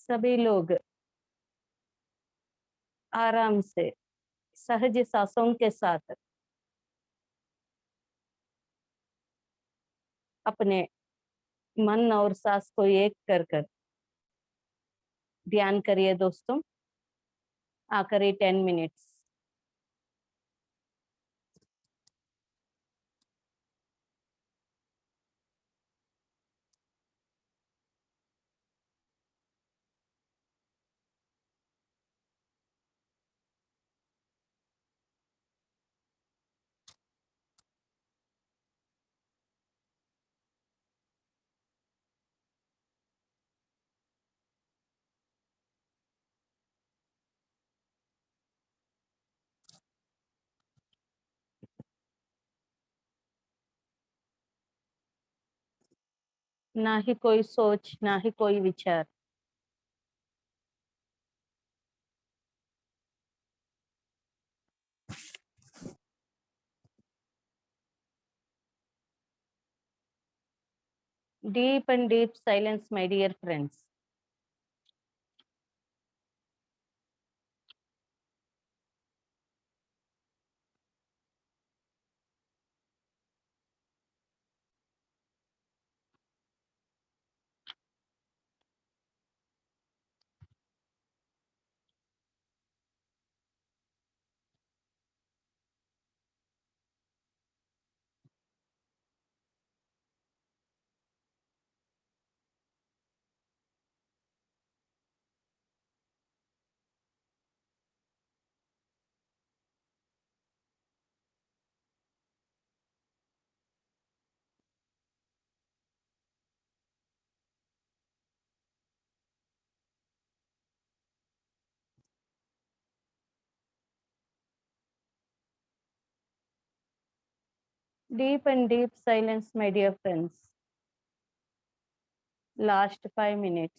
सभी लोग आराम से सहज सांसों के साथ अपने मन और सांस को एक कर कर ध्यान करिए दोस्तों। आखिरी 10 मिनट्स। ना ही कोई सोच, ना ही कोई विचार। Deep and deep silence, my dear friends. Deep and deep silence, my dear friends. Last 5 minutes.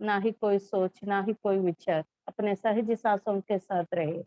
ना ही कोई सोच, ना ही कोई विचार। अपने सहज सांसों के साथ रहे।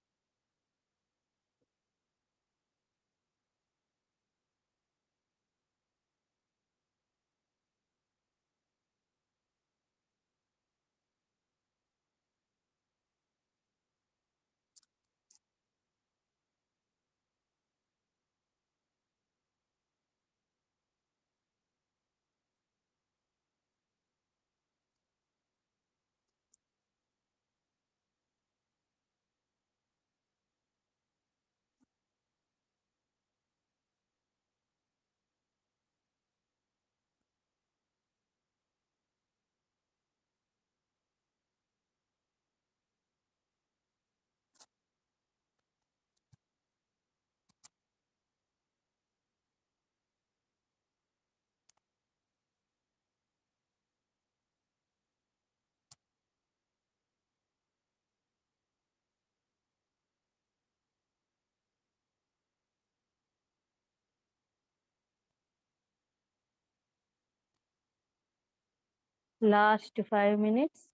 Last 5 minutes.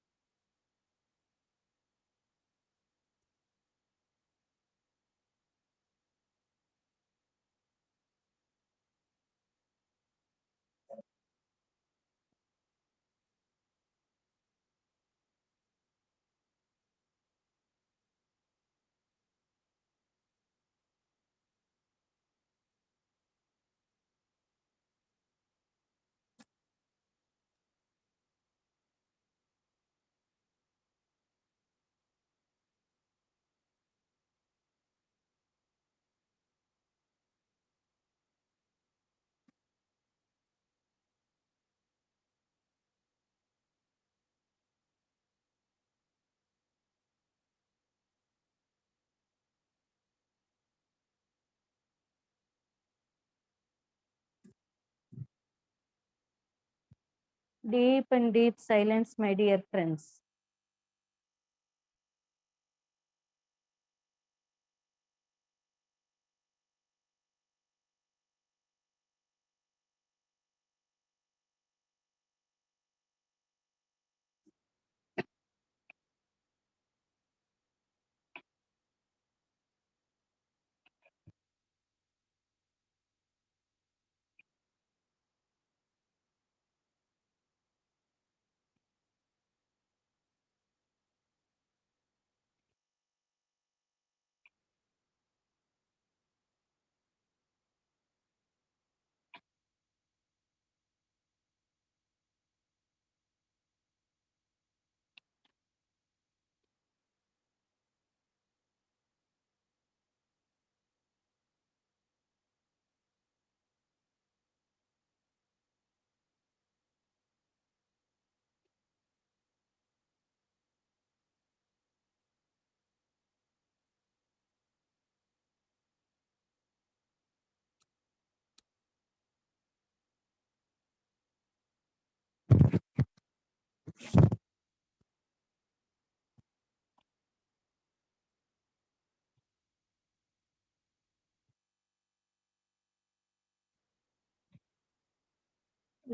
Deep and deep silence, my dear friends.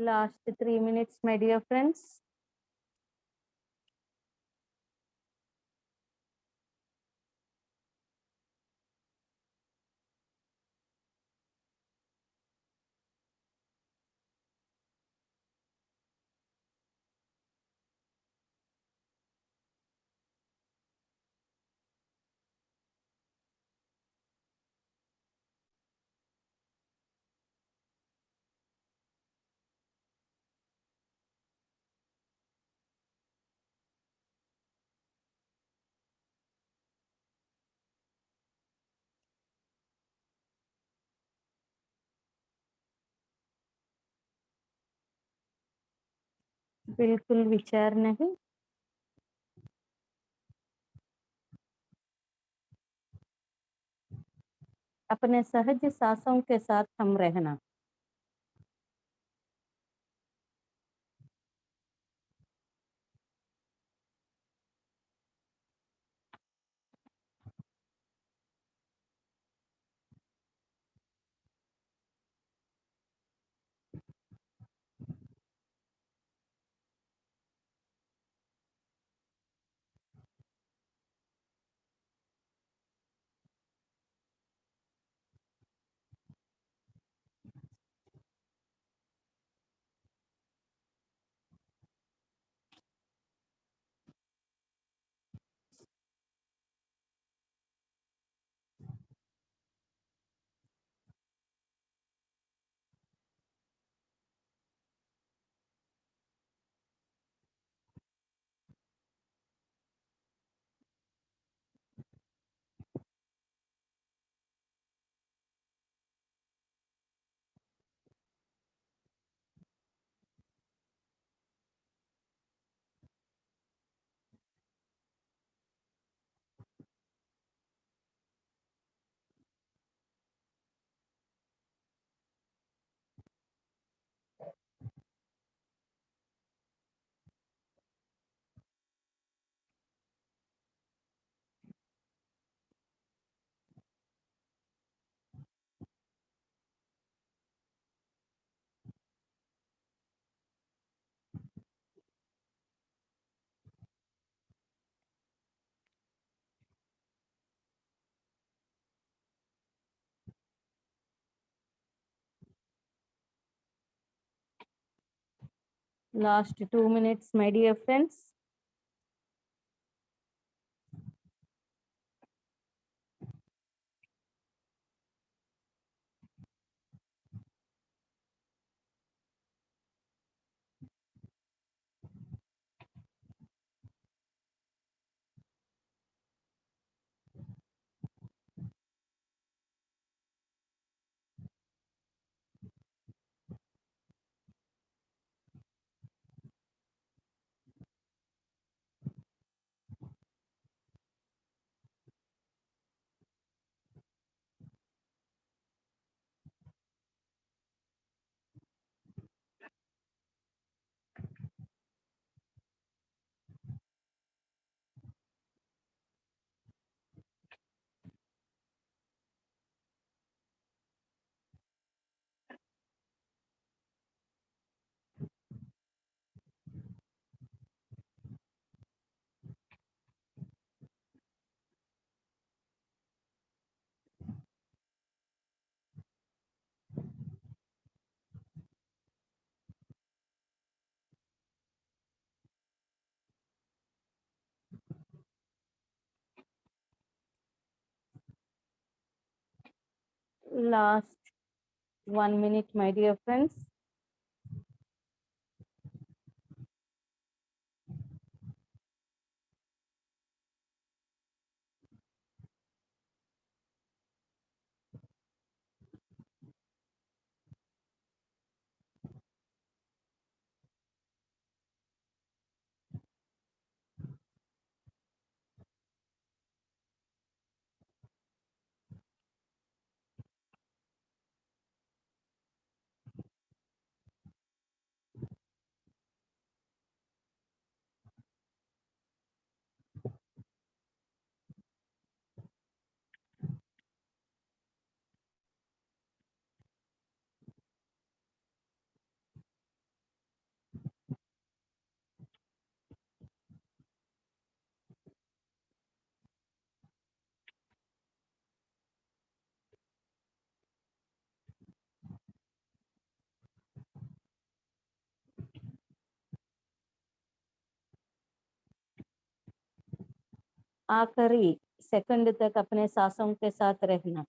Last 3 minutes, my dear friends. बिल्कुल विचार नहीं, अपने सहज सांसों के साथ थम रहना। Last 2 minutes, my dear friends. Last 1 minute, my dear friends. आखिरी सेकंड तक अपने सांसों के साथ रहना।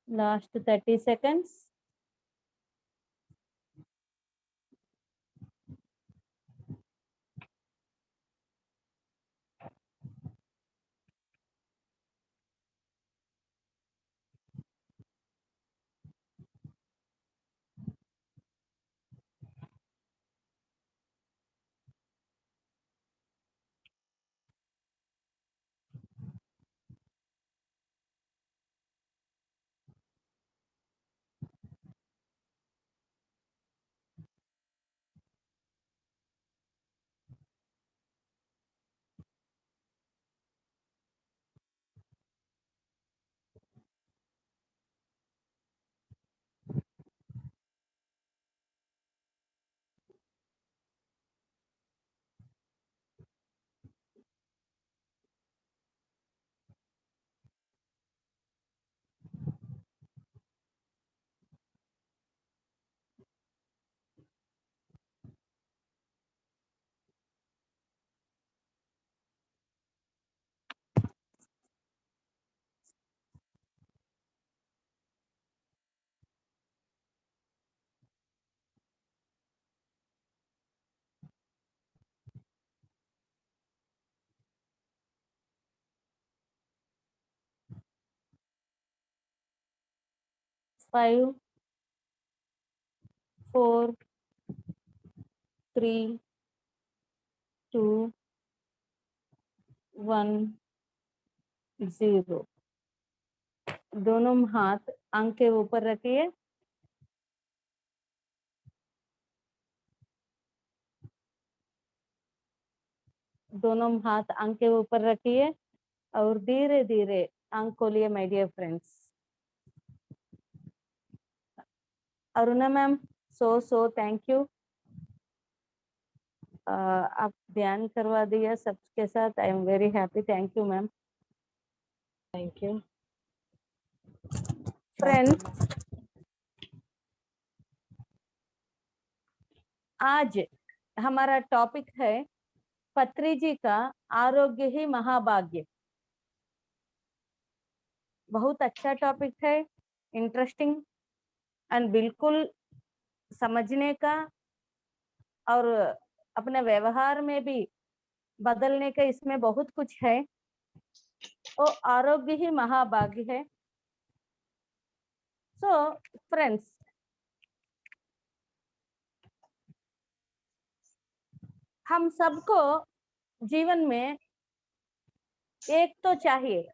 Last 30 seconds. Five, 4, 3, 2, 1, 0। दोनों हाथ आंख के ऊपर रखिए। दोनों हाथ आंख के ऊपर रखिए और धीरे धीरे आंख खोलिए my dear friends. Aruna ma'am, so thank you. आप ध्यान करवा दिया सबके साथ। I am very happy. Thank you ma'am. Thank you friends, आज हमारा टॉपिक है पत्री जी का आरोग्य ही महाभाग्य। बहुत अच्छा टॉपिक है, इंटरेस्टिंग एंड बिल्कुल समझने का और अपने व्यवहार में भी बदलने का इसमें बहुत कुछ है। वो आरोग्य ही महाभाग्य है। सो फ्रेंड्स, हम सबको जीवन में एक तो चाहिए,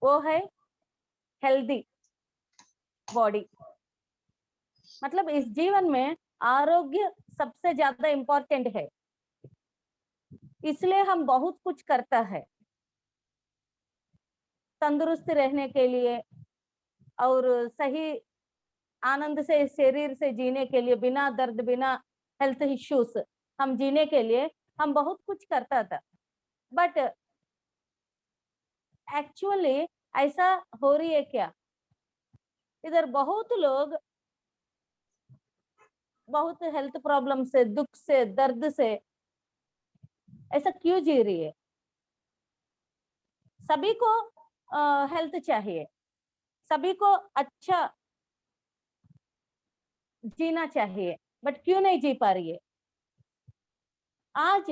वो है हेल्दी बॉडी। मतलब इस जीवन में आरोग्य सबसे ज्यादा इम्पोर्टेंट है, इसलिए हम बहुत कुछ करता है तंदुरुस्त रहने के लिए और सही आनंद से शरीर से जीने के लिए, बिना दर्द बिना हेल्थ इश्यूज हम जीने के लिए हम बहुत कुछ करता था। बट एक्चुअली ऐसा हो रही है क्या? इधर बहुत लोग बहुत हेल्थ प्रॉब्लम से, दुख से, दर्द से ऐसा क्यों जी रही है? सभी को हेल्थ चाहिए, सभी को अच्छा जीना चाहिए, बट क्यों नहीं जी पा रही है? आज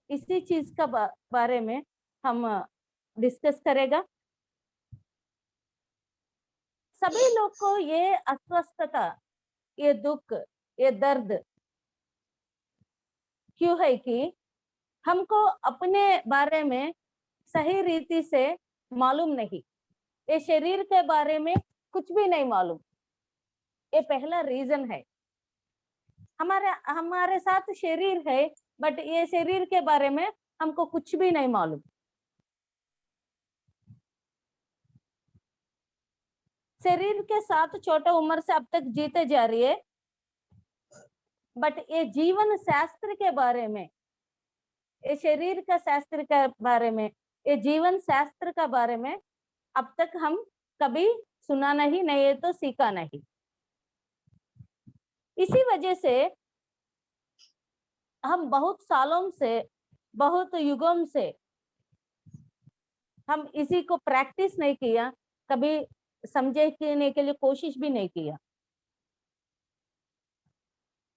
इसी चीज का बारे में हम डिस्कस करेगा। सभी लोग को ये अस्वस्थता, ये दुख, ये दर्द क्यों है कि हमको अपने बारे में सही रीति से मालूम नहीं, ये शरीर के बारे में कुछ भी नहीं मालूम। ये पहला रीजन है। हमारे हमारे साथ शरीर है, बट ये शरीर के बारे में हमको कुछ भी नहीं मालूम। शरीर के साथ छोटा उम्र से अब तक जीते जा रही है, बट ये जीवन शास्त्र के बारे में, ये शरीर का शास्त्र के बारे में, ये जीवन शास्त्र का बारे में अब तक हम कभी सुना नहीं, नहीं तो सीखा नहीं। इसी वजह से हम बहुत सालों से, बहुत युगों से हम इसी को प्रैक्टिस नहीं किया, कभी समझने के लिए कोशिश भी नहीं किया।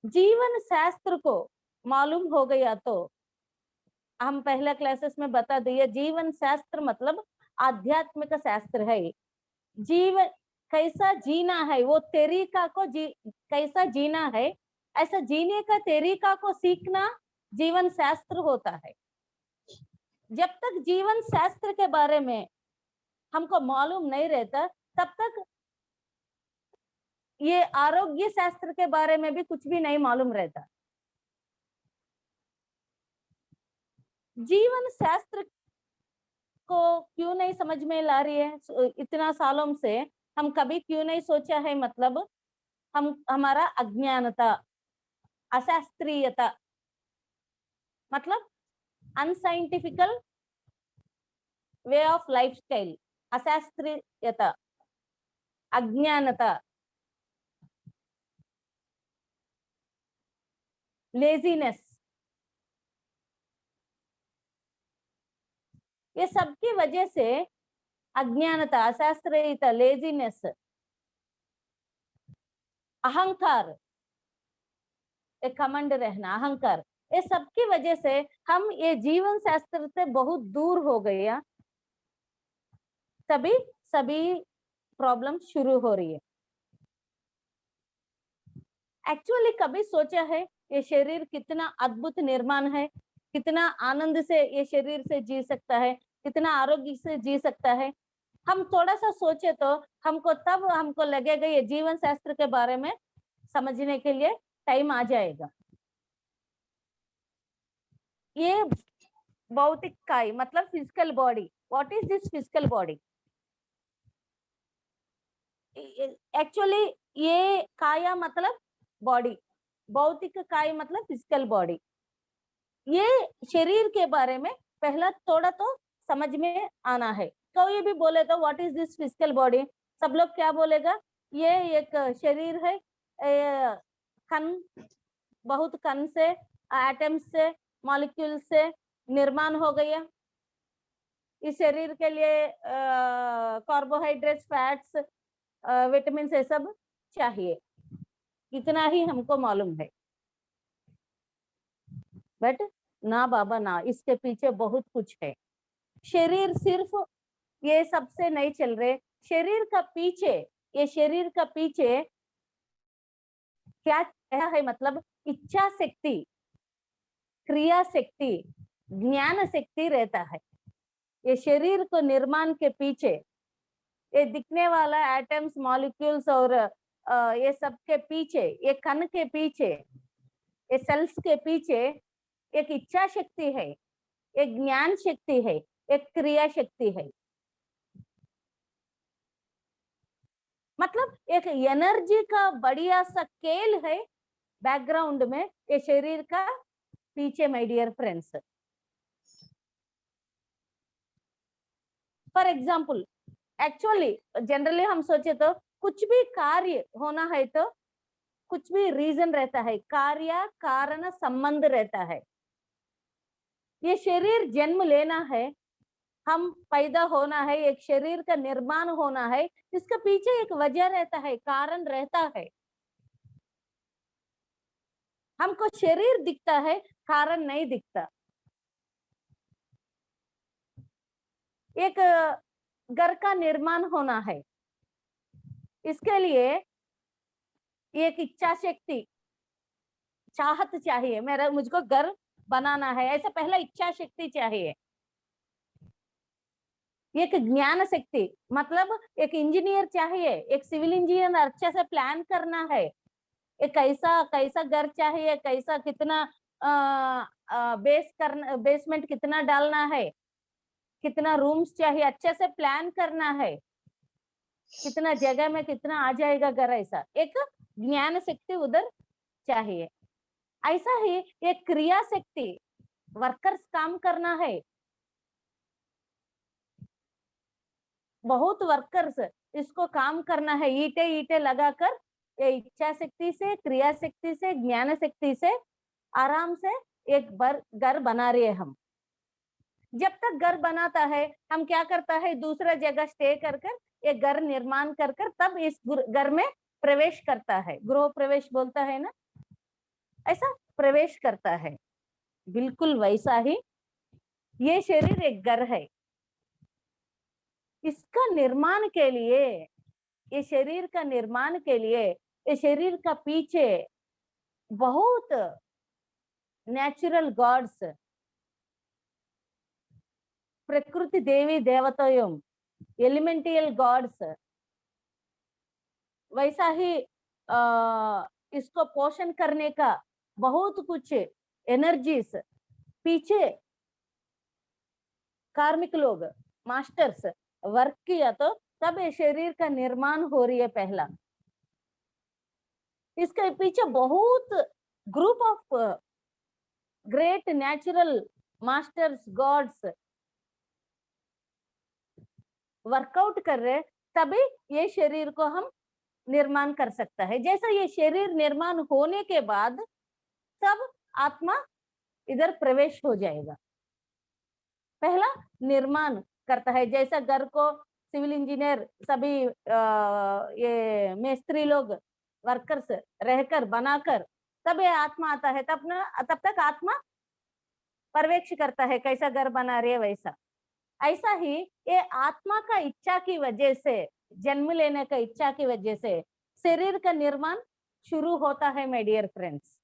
जीवन शास्त्र को मालूम हो गया तो हम पहले क्लासेस में बता दिए, जीवन शास्त्र मतलब आध्यात्मिक शास्त्र है। जीवन कैसा जीना है, वो तरीका को कैसा जीना है, ऐसा जीने का तरीका को सीखना जीवन शास्त्र होता है। जब तक जीवन शास्त्र के बारे में हमको मालूम नहीं रहता, तब तक ये आरोग्य शास्त्र के बारे में भी कुछ भी नहीं मालूम रहता। जीवन शास्त्र को क्यों नहीं समझ में ला रही है? इतना सालों से हम कभी क्यों नहीं सोचा है? मतलब हमारा अज्ञानता, अशास्त्रीयता, मतलब अनसाइंटिफिकल वे ऑफ लाइफस्टाइल, अशास्त्रीयता, अज्ञानता, लेजीनेस, ये सब की वजह से अज्ञानता, अशास्त्रीयता, लेजीनेस, अहंकार, एक घमंड रहना, अहंकार, ये सब की वजह से हम ये जीवन शास्त्र से बहुत दूर हो गया, तभी सभी प्रॉब्लम शुरू हो रही है। एक्चुअली कभी सोचा है ये शरीर कितना अद्भुत निर्माण है, कितना आनंद से ये शरीर से जी सकता है, कितना आरोग्य से जी सकता है? हम थोड़ा सा सोचे तो हमको लगेगा ये जीवन शास्त्र के बारे में समझने के लिए टाइम आ जाएगा। ये भौतिक काया मतलब physical body. What is this physical body? Actually ये काया मतलब बॉडी, भौतिक काया मतलब फिजिकल बॉडी। ये शरीर के बारे में पहला थोड़ा तो समझ में आना है। कोई भी बोले तो what is this physical body, सब लोग क्या बोलेगा? ये एक शरीर है, कन बहुत कण से, एटम्स से, मॉलिक्यूल से निर्माण हो गया। इस शरीर के लिए कार्बोहाइड्रेट्स, फैट्स, विटामिन ये सब चाहिए, इतना ही हमको मालूम है। बट ना बाबा ना, इसके पीछे बहुत कुछ है। शरीर सिर्फ ये सबसे नहीं चल रहे, शरीर का पीछे, ये शरीर का पीछे क्या है, मतलब इच्छा शक्ति, क्रिया शक्ति, ज्ञान शक्ति रहता है। ये शरीर को निर्माण के पीछे, ये दिखने वाला एटम्स, मॉलिक्यूल्स और ये सब के पीछे, ये कण के पीछे, ये सेल्स के पीछे एक इच्छा शक्ति है, एक ज्ञान शक्ति है, एक क्रिया शक्ति है। मतलब एक एनर्जी का बढ़िया सा खेल है बैकग्राउंड में, ये शरीर का पीछे, my dear friends. For example, actually generally हम सोचे तो कुछ भी कार्य होना है तो कुछ भी रीजन रहता है, कार्य कारण संबंध रहता है। ये शरीर जन्म लेना है, हम पैदा होना है, एक शरीर का निर्माण होना है, इसके पीछे एक वजह रहता है, कारण रहता है। हमको शरीर दिखता है, कारण नहीं दिखता। एक घर का निर्माण होना है, इसके लिए एक इच्छा शक्ति, चाहत चाहिए, मुझको घर बनाना है, ऐसा पहला इच्छा शक्ति चाहिए। एक ज्ञान शक्ति, मतलब एक इंजीनियर चाहिए, एक सिविल इंजीनियर अच्छे से प्लान करना है, एक कैसा कैसा घर चाहिए, कैसा कितना बेसमेंट कितना डालना है, कितना रूम्स चाहिए, अच्छे से प्लान करना है, कितना जगह में कितना आ जाएगा घर, ऐसा एक ज्ञान शक्ति उधर चाहिए। ऐसा ही एक क्रिया शक्ति, वर्कर्स काम करना है, बहुत वर्कर्स इसको काम करना है, ईटे ईटे लगाकर, ये इच्छा शक्ति से, क्रिया शक्ति से, ज्ञान शक्ति से आराम से एक घर बना रहे हैं हम। जब तक घर बनाता है, हम क्या करता है, दूसरा जगह स्टे कर एक घर निर्माण कर तब इस घर में प्रवेश करता है, गृह प्रवेश बोलता है ना, ऐसा प्रवेश करता है। बिल्कुल वैसा ही ये शरीर एक घर है। इसका निर्माण के लिए, ये शरीर का निर्माण के लिए, ये शरीर का पीछे बहुत नेचुरल गॉड्स, प्रकृति देवी देवताओं, एलिमेंटियल गॉड्स, वैसा ही इसको पोषण करने का बहुत कुछ एनर्जीज पीछे कार्मिक लोग, मास्टर्स वर्क किया तो तब ये शरीर का निर्माण हो रही है पहला। इसके पीछे बहुत group of great natural masters, gods workout कर रहे, तभी ये शरीर को हम निर्माण कर सकता है। जैसा ये शरीर निर्माण होने के बाद तब आत्मा इधर प्रवेश हो जाएगा, पहला निर्माण करता है। जैसा घर को सिविल इंजीनियर सभी ये मिस्त्री लोग वर्कर्स रहकर बनाकर तब ये आत्मा आता है, तब तक आत्मा पर्यवेक्षण करता है कैसा घर बना रही है वैसा। ऐसा ही ये आत्मा का इच्छा की वजह से, जन्म लेने का इच्छा की वजह से शरीर का निर्माण शुरू होता है माय डियर फ्रेंड्स।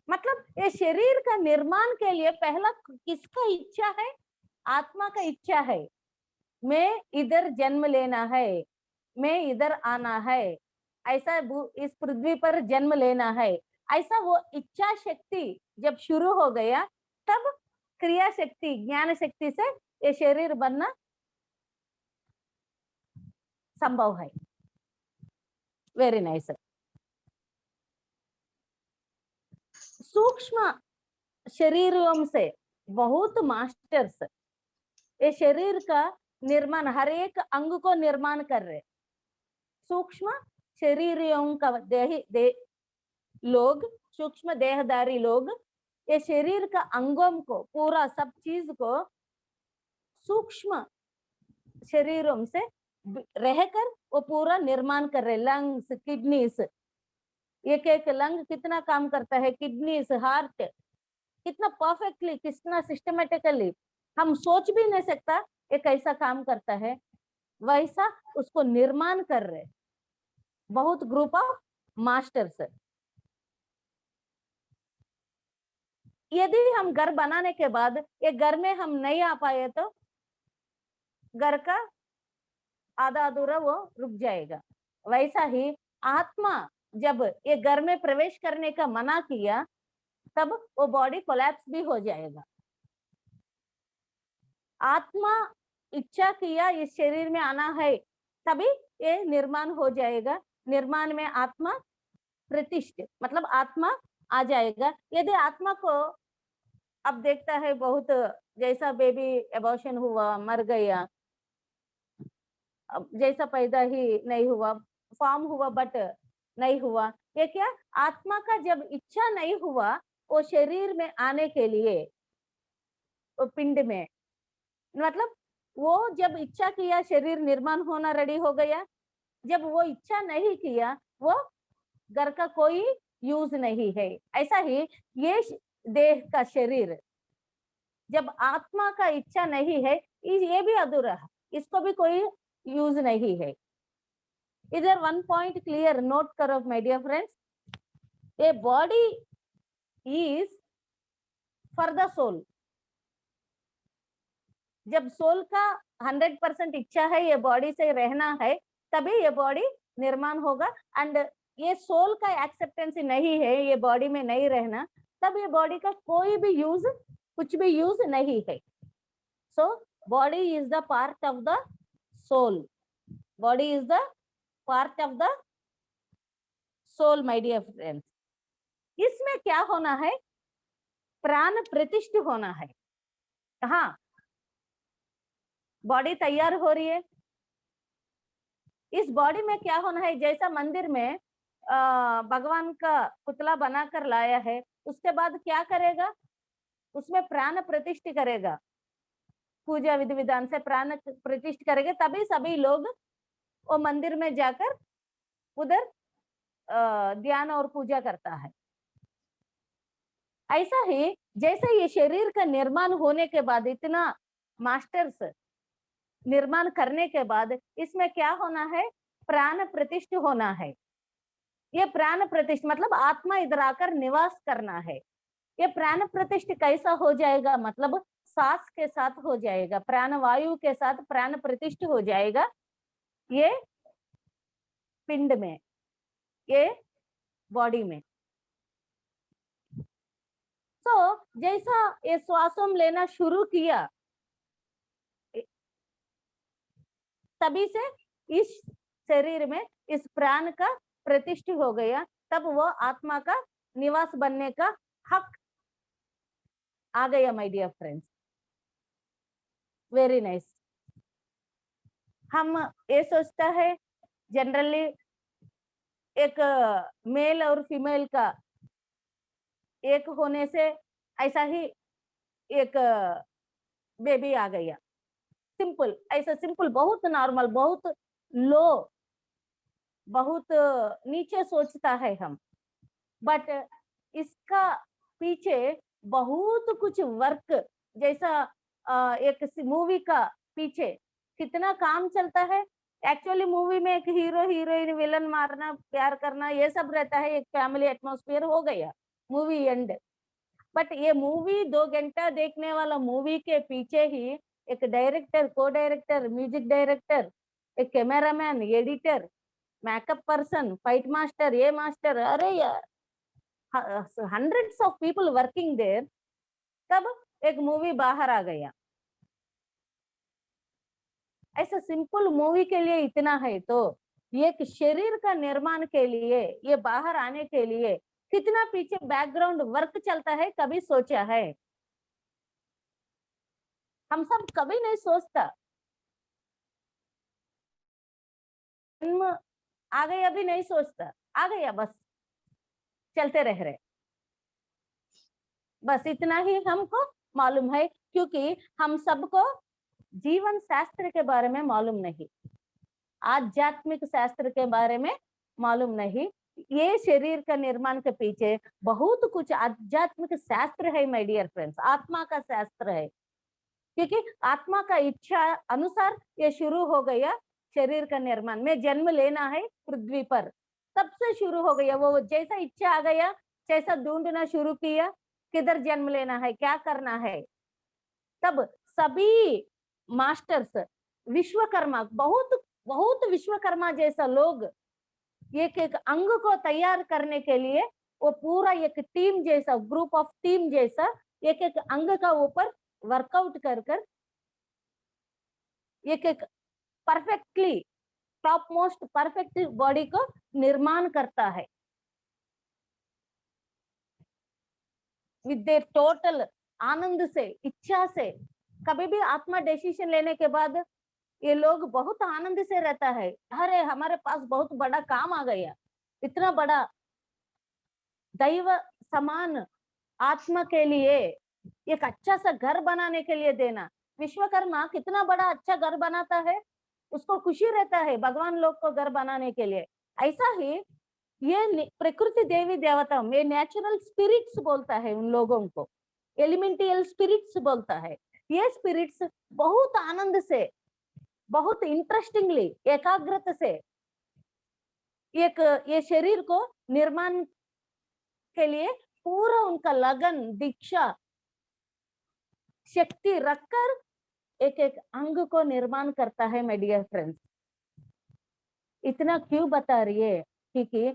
मतलब ये शरीर का निर्माण के लिए पहला किसका इच्छा है, आत्मा का इच्छा है, मैं इधर जन्म लेना है, मैं इधर आना है, ऐसा इस पृथ्वी पर जन्म लेना है, ऐसा वो इच्छा शक्ति जब शुरू हो गया तब क्रिया शक्ति, ज्ञान शक्ति से ये शरीर बनना संभव है। Very nice. सूक्ष्म शरीरों से बहुत मास्टर्स ये शरीर का निर्माण, हर एक अंग को निर्माण कर रहे। सूक्ष्म शरीरों का लोग, सूक्ष्म देहधारी लोग ये शरीर का अंगों को, पूरा सब चीज को सूक्ष्म शरीरों से रहकर वो पूरा निर्माण कर रहे। लंग्स, किडनीज, एक एक लंग कितना काम करता है, किडनीज, हार्ट कितना परफेक्टली, कितना सिस्टमेटिकली, हम सोच भी नहीं सकता ये कैसा काम करता है, वैसा उसको निर्माण कर रहे बहुत ग्रुप ऑफ मास्टर्स। यदि हम घर बनाने के बाद ये घर में हम नहीं आ पाए तो घर का आधा अधूरा वो रुक जाएगा। वैसा ही आत्मा जब ये घर में प्रवेश करने का मना किया तब वो बॉडी कोलैप्स भी हो जाएगा। आत्मा इच्छा किया इस शरीर में आना है तभी ये निर्माण हो जाएगा। निर्माण में आत्मा प्रतिष्ठित मतलब आत्मा आ जाएगा। यदि आत्मा को अब देखता है बहुत, जैसा बेबी एबॉर्शन हुआ, मर गया, अब जैसा पैदा ही नहीं हुआ, फॉर्म हुआ बट नहीं हुआ, ये क्या आत्मा का जब इच्छा नहीं हुआ वो शरीर में आने के लिए, वो पिंड में, मतलब वो जब इच्छा किया शरीर निर्माण होना रेडी हो गया, जब वो इच्छा नहीं किया वो घर का कोई यूज नहीं है। ऐसा ही ये देह का शरीर जब आत्मा का इच्छा नहीं है ये भी अधूरा है, इसको भी कोई यूज नहीं है। इधर वन पॉइंट क्लियर नोट करो my dear friends, a body is for the soul. जब सोल का 100% इच्छा है ये बॉडी से रहना है तभी ये बॉडी निर्माण होगा। एंड ये सोल का एक्सेप्टेंस नहीं है ये बॉडी में नहीं रहना, तब ये बॉडी का कोई भी यूज, कुछ भी यूज नहीं है। So body is the part of the soul, body is the part of the soul my dear friends. इसमें क्या होना है, प्राण प्रतिष्ठ होना है। हाँ, बॉडी तैयार हो रही है, इस बॉडी में क्या होना है, जैसा मंदिर में भगवान का पुतला बनाकर लाया है, उसके बाद क्या करेगा, उसमें प्राण प्रतिष्ठा करेगा, पूजा विधि विधान से प्राण प्रतिष्ठा करेगा, तभी सभी लोग वो मंदिर में जाकर उधर ध्यान और पूजा करता है। ऐसा ही जैसे ये शरीर का निर्माण होने के बाद, इतना मास्टर्स निर्माण करने के बाद इसमें क्या होना है, प्राण प्रतिष्ठा होना है। ये प्राण प्रतिष्ठा मतलब आत्मा इधर आकर निवास करना है। ये प्राण प्रतिष्ठा कैसा हो जाएगा, मतलब सांस के साथ हो जाएगा, प्राण वायु के साथ प्राण प्रतिष्ठा हो जाएगा ये पिंड में, ये बॉडी में। तो जैसा ये श्वासों लेना शुरू किया तभी से इस शरीर में इस प्राण का प्रतिष्ठा हो गया, तब वो आत्मा का निवास बनने का हक आ गया my dear friends. Very nice. हम ये सोचता है जनरली एक मेल और फीमेल का एक होने से ऐसा ही एक बेबी आ गया, सिंपल, ऐसा सिंपल, बहुत नॉर्मल, बहुत लो, बहुत नीचे सोचता है हम, बट इसका पीछे बहुत कुछ वर्क, जैसा एक मूवी का पीछे कितना काम चलता है। एक्चुअली मूवी में एक हीरो हीरोइन, विलन मारना, प्यार करना, ये सब रहता है, एक फैमिली एटमॉस्फेयर हो गया, मूवी एंड। बट ये मूवी 2 घंटा देखने वाला मूवी के पीछे ही एक डायरेक्टर, को डायरेक्टर, म्यूजिक डायरेक्टर, एक cameraman, editor, makeup person, fight master, ये मास्टर, अरे यार hundreds of people working there, तब एक मूवी बाहर आ गया। ऐसा सिंपल मूवी के लिए इतना है तो एक शरीर का निर्माण के लिए, ये बाहर आने के लिए कितना पीछे बैकग्राउंड वर्क चलता है, कभी सोचा है? हम सब कभी नहीं सोचता। जन्म आ गया, अभी नहीं सोचता, आ गया बस, चलते रह रहे। बस इतना ही हमको मालूम है, क्योंकि हम सबको जीवन शास्त्र के बारे में मालूम नहीं, आध्यात्मिक शास्त्र के बारे में मालूम नहीं। ये शरीर का निर्माण के पीछे बहुत कुछ आध्यात्मिक शास्त्र है माय डियर फ्रेंड्स, आत्मा का शास्त्र है। क्योंकि आत्मा का इच्छा अनुसार ये शुरू हो गया शरीर का निर्माण में, जन्म लेना है पृथ्वी पर, तब से शुरू हो गया। वो जैसा इच्छा आ गया, जैसा ढूंढना शुरू किया, किधर जन्म लेना है, क्या करना है, तब सभी मास्टर्स, विश्वकर्मा, बहुत बहुत विश्वकर्मा जैसा लोग एक एक अंग को तैयार करने के लिए, वो पूरा एक टीम जैसा, ग्रुप ऑफ टीम जैसा एक एक अंग का ऊपर वर्कआउट कर कर एक एक perfectly top most perfect body को निर्माण करता है विद टोटल आनंद से, इच्छा से। कभी भी आत्मा डिसीजन लेने के बाद ये लोग बहुत आनंद से रहता है, अरे हमारे पास बहुत बड़ा काम आ गया, इतना बड़ा दैव समान आत्मा के लिए एक अच्छा सा घर बनाने के लिए देना। विश्वकर्मा कितना बड़ा अच्छा घर बनाता है, उसको खुशी रहता है भगवान लोग को घर बनाने के लिए। ऐसा ही ये प्रकृति देवी देवता में नेचुरल स्पिरिट्स बोलता है उन लोगों को, एलिमेंटियल स्पिरिट्स बोलता है। ये स्पिरिट्स बहुत आनंद से, बहुत इंटरेस्टिंगली, एकाग्रता से एक ये शरीर को निर्माण के लिए पूरा उनका लगन, दीक्षा, शक्ति रखकर एक एक अंग को निर्माण करता है माय डियर फ्रेंड्स। इतना क्यों बता रही है? क्योंकि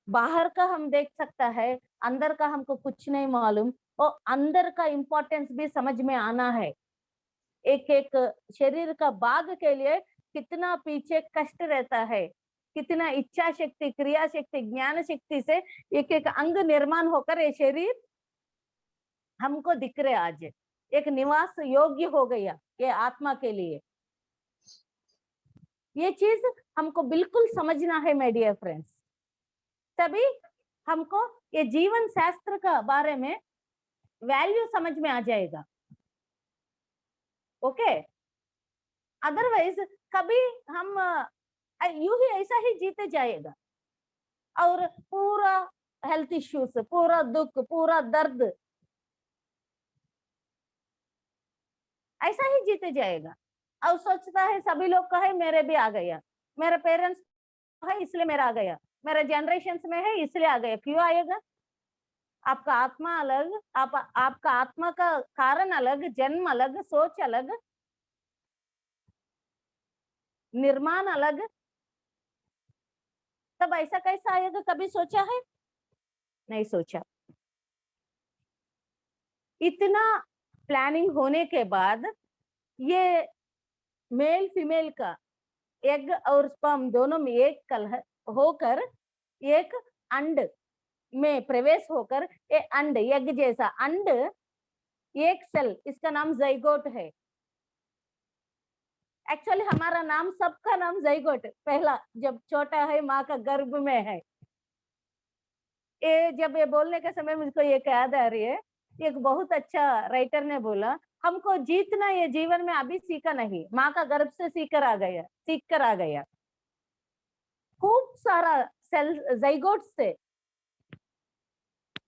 बाहर का हम देख सकता है, अंदर का हमको कुछ नहीं मालूम, और अंदर का इम्पोर्टेंस भी समझ में आना है। एक एक शरीर का भाग के लिए कितना पीछे कष्ट रहता है, कितना इच्छा शक्ति, क्रिया शक्ति, ज्ञान शक्ति से एक एक अंग निर्माण होकर ये शरीर हमको दिख रहे। आज एक निवास योग्य हो गया ये आत्मा के लिए। ये चीज हमको बिल्कुल समझना है माय डियर फ्रेंड्स, तभी हमको ये जीवन शास्त्र का बारे में वैल्यू समझ में आ जाएगा। ओके, अदरवाइज कभी हम यूं ही ऐसा ही जीते जाएगा, और पूरा हेल्थ इश्यूज, पूरा दुख, पूरा दर्द, ऐसा ही जीते जाएगा। और सोचता है सभी लोग का है, मेरे भी आ गया, मेरे पेरेंट्स है इसलिए मेरा आ गया, मेरे जनरेशन में है इसलिए आ गया। क्यों आएगा? आपका आत्मा अलग, आपका आत्मा का कारण अलग, जन्म अलग, सोच अलग, निर्माण अलग, तब ऐसा कैसा आएगा? कभी सोचा है? नहीं सोचा। इतना प्लानिंग होने के बाद ये मेल फीमेल का एग और स्पर्म दोनों में एक कलह होकर एक अंड में प्रवेश होकर, ये अंड, एग जैसा अंड, एक सेल, इसका नाम जाइगोट है। एक्चुअली हमारा नाम, सबका नाम जाइगोट, पहला जब छोटा है माँ का गर्भ में है। ये जब ये बोलने के समय मुझको ये याद आ रही है, एक बहुत अच्छा राइटर ने बोला, हमको जीतना ये जीवन में अभी सीखा नहीं, माँ का गर्भ से सीख कर आ गया। खूब सारा सेल जाइगोट से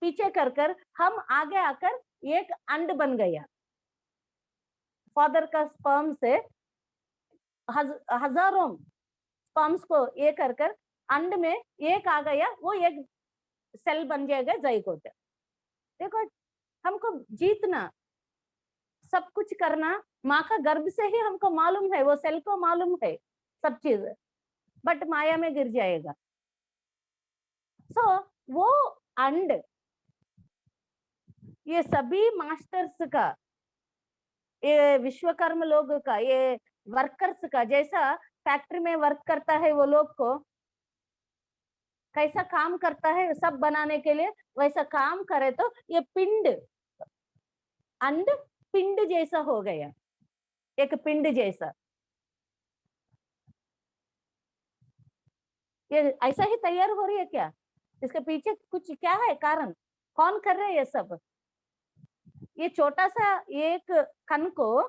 पीछे कर हम आगे आकर एक अंड बन गया। फादर का स्पर्म से हजारों स्पर्म्स को ये कर अंड में एक आ गया, वो एक सेल बन जाएगा जाइगोट। देखो, हमको जीतना, सब कुछ करना माँ का गर्भ से ही हमको मालूम है, वो सेल को मालूम है सब चीज, बट माया में गिर जाएगा। सो वो अंड, ये सभी मास्टर्स का, ये विश्वकर्म लोग का, ये वर्कर्स का, जैसा फैक्ट्री में वर्क करता है वो लोग को कैसा काम करता है सब बनाने के लिए, वैसा काम करे तो ये पिंड, अंड पिंड जैसा हो गया, एक पिंड जैसा। ये ऐसा ही तैयार हो रही है क्या? इसके पीछे कुछ क्या है कारण, कौन कर रहे हैं ये सब? ये छोटा सा एक कण को,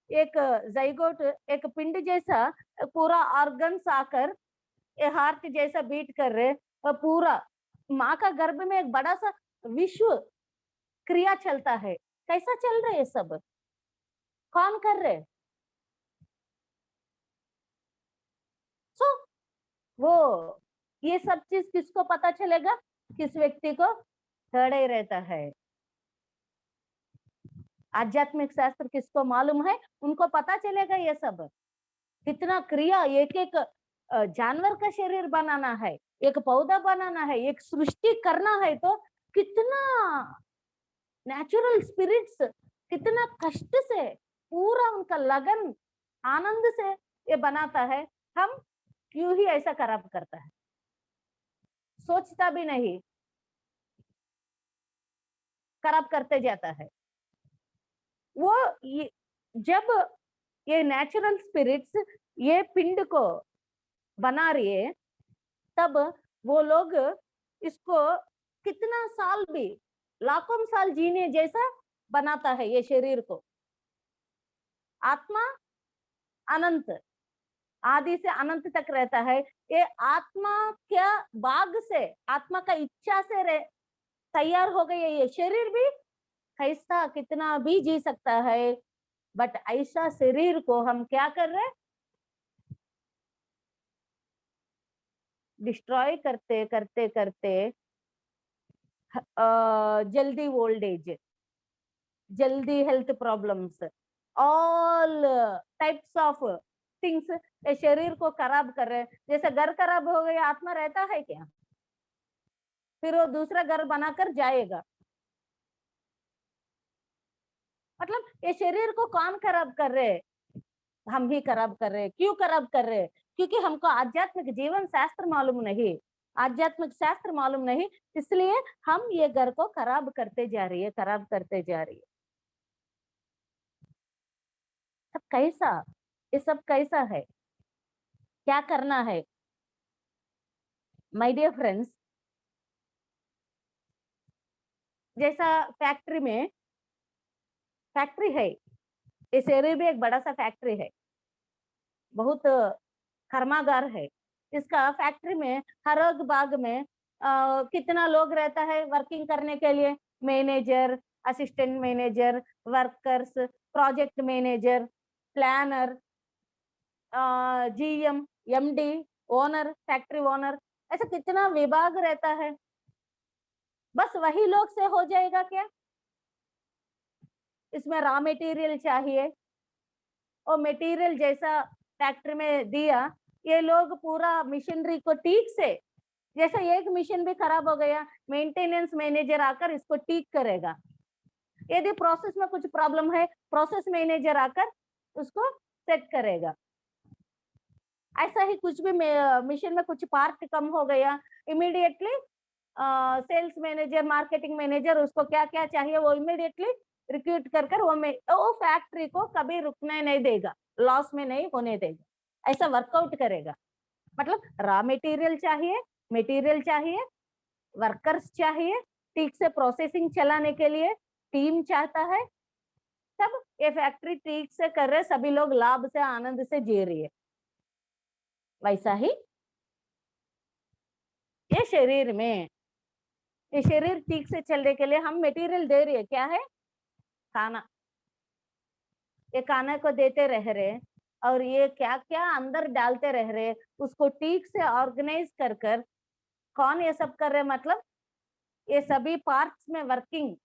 एक जाइगोट, एक पिंड जैसा पूरा ऑर्गन्स आकर ये हार्ट जैसा बीट कर रहे, और पूरा माँ का गर्भ में एक बड़ा सा विश्व क्रिया चलता है। कैसा चल रहा है ये सब, कौन कर रहे? सो वो ये सब चीज किसको पता चलेगा? किस व्यक्ति को खड़े रहता है। आध्यात्मिक शास्त्र किसको मालूम है, उनको पता चलेगा ये सब कितना क्रिया, एक एक जानवर का शरीर बनाना है, एक पौधा बनाना है, एक सृष्टि करना है, तो कितना नेचुरल स्पिरिट्स कितना कष्ट से, पूरा उनका लगन आनंद से ये बनाता है। हम क्यों ही ऐसा खराब करता है, सोचता भी नहीं, खराब करते जाता है। वो जब ये नेचुरल स्पिरिट्स ये पिंड को बना रही है, तब वो लोग इसको कितना साल भी, लाखों साल जीने जैसा बनाता है ये शरीर को। आत्मा अनंत, आदि से अनंत तक रहता है। ये आत्मा क्या बाग से, आत्मा का इच्छा से तैयार हो गई है। ये शरीर भी कैसा कितना भी जी सकता है, बट ऐसा शरीर को हम क्या कर रहे, डिस्ट्रॉय करते करते करते जल्दी ओल्ड एज, जल्दी health problems, all types of things ये शरीर को खराब कर रहे हैं। जैसे घर खराब हो गया, आत्मा रहता है क्या? फिर वो दूसरा घर बनाकर जाएगा। मतलब ये शरीर को कौन खराब कर रहे हैं? हम ही खराब कर रहे हैं। क्यों खराब कर रहे हैं? क्योंकि हमको आध्यात्मिक जीवन शास्त्र मालूम नहीं, आध्यात्मिक शास्त्र मालूम नहीं, इसलिए हम ये घर को खराब करते जा रही है, खराब करते जा रही है। सब कैसा, ये सब कैसा है, क्या करना है? माय डियर फ्रेंड्स, जैसा फैक्ट्री में, फैक्ट्री है, ये शरीर भी एक बड़ा सा फैक्ट्री है, बहुत कर्मागार है। इसका फैक्ट्री में हर एक भाग में कितना लोग रहता है वर्किंग करने के लिए? Manager, assistant manager, workers, project manager, planner, GM, MD, owner, factory owner, ऐसा कितना विभाग रहता है। बस वही लोग से हो जाएगा क्या? इसमें रॉ मटेरियल चाहिए, और मटेरियल जैसा फैक्ट्री में दिया, ये लोग पूरा मशीनरी को ठीक से, जैसा एक मशीन भी खराब हो गया, मेंटेनेंस मैनेजर आकर इसको ठीक करेगा। यदि प्रोसेस में कुछ प्रॉब्लम है, प्रोसेस मैनेजर आकर उसको सेट करेगा। ऐसा ही कुछ भी मशीन में कुछ पार्ट कम हो गया, immediately sales manager, marketing manager उसको क्या क्या चाहिए वो इमीडिएटली रिक्रूट कर कर वो फैक्ट्री को कभी रुकने नहीं देगा, लॉस में नहीं होने देगा, ऐसा वर्कआउट करेगा। मतलब रॉ मटेरियल चाहिए, वर्कर्स चाहिए, ठीक से प्रोसेसिंग चलाने के लिए टीम चाहता है, तब ये फैक्ट्री ठीक से कर रहे, सभी लोग लाभ से आनंद से जी रही है। वैसा ही ये शरीर में, ये शरीर ठीक से चलने के लिए हम मटेरियल दे रही है, क्या है? खाना। ये खाना को देते रह रहे, और ये क्या क्या अंदर डालते रह रहे, उसको ठीक से ऑर्गेनाइज कर कर कौन ये सब कर रहे? मतलब ये सभी पार्ट्स में वर्किंग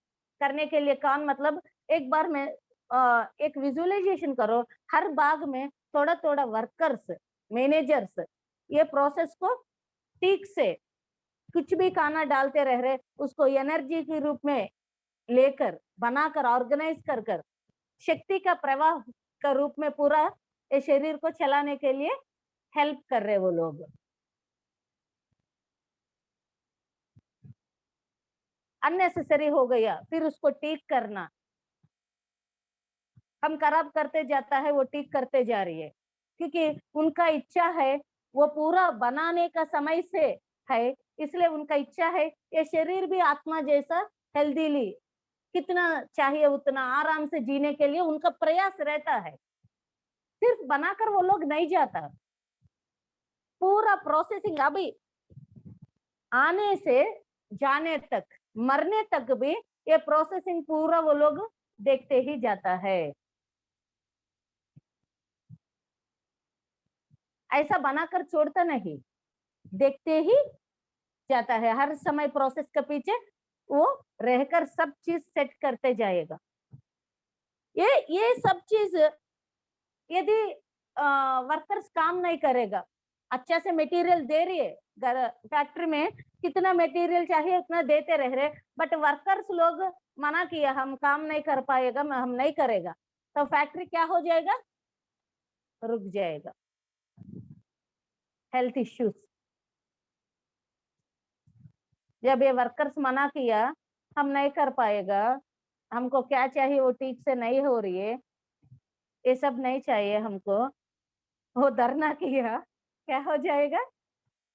करने के लिए कौन, मतलब एक बार में एक विजुअलाइजेशन करो, हर भाग में थोड़ा थोड़ा वर्कर्स, मैनेजर्स ये प्रोसेस को ठीक से कुछ भी खाना डालते रह रहे, उसको एनर्जी के रूप में लेकर बनाकर ऑर्गेनाइज कर कर शक्ति का प्रवाह का रूप में पूरा ये शरीर को चलाने के लिए हेल्प कर रहे वो लोग। अननेसेसरी हो गया फिर उसको ठीक करना, हम खराब करते जाता है, वो ठीक करते जा रही है, क्योंकि उनका इच्छा है वो पूरा बनाने का समय से है, इसलिए उनका इच्छा है ये शरीर भी आत्मा जैसा हेल्दीली कितना चाहिए उतना आराम से जीने के लिए उनका प्रयास रहता है। सिर्फ बनाकर वो लोग नहीं जाता, पूरा प्रोसेसिंग अभी आने से जाने तक मरने तक भी ये प्रोसेसिंग पूरा वो लोग देखते ही जाता है। ऐसा बनाकर छोड़ता नहीं, देखते ही जाता है, हर समय प्रोसेस के पीछे वो रहकर सब चीज सेट करते जाएगा। ये सब चीज यदि वर्कर्स काम नहीं करेगा, अच्छा से मटेरियल दे रही है, फैक्ट्री में कितना मटेरियल चाहिए उतना देते रह रहे, बट वर्कर्स लोग मना किया हम काम नहीं कर पाएगा, हम नहीं करेगा, तो फैक्ट्री क्या हो जाएगा, रुक जाएगा। हेल्थ इश्यूज, जब ये वर्कर्स मना किया हम नहीं कर पाएगा, हमको क्या चाहिए वो ठीक से नहीं हो रही है, ये सब नहीं चाहिए हमको, वो धरना किया, क्या हो जाएगा,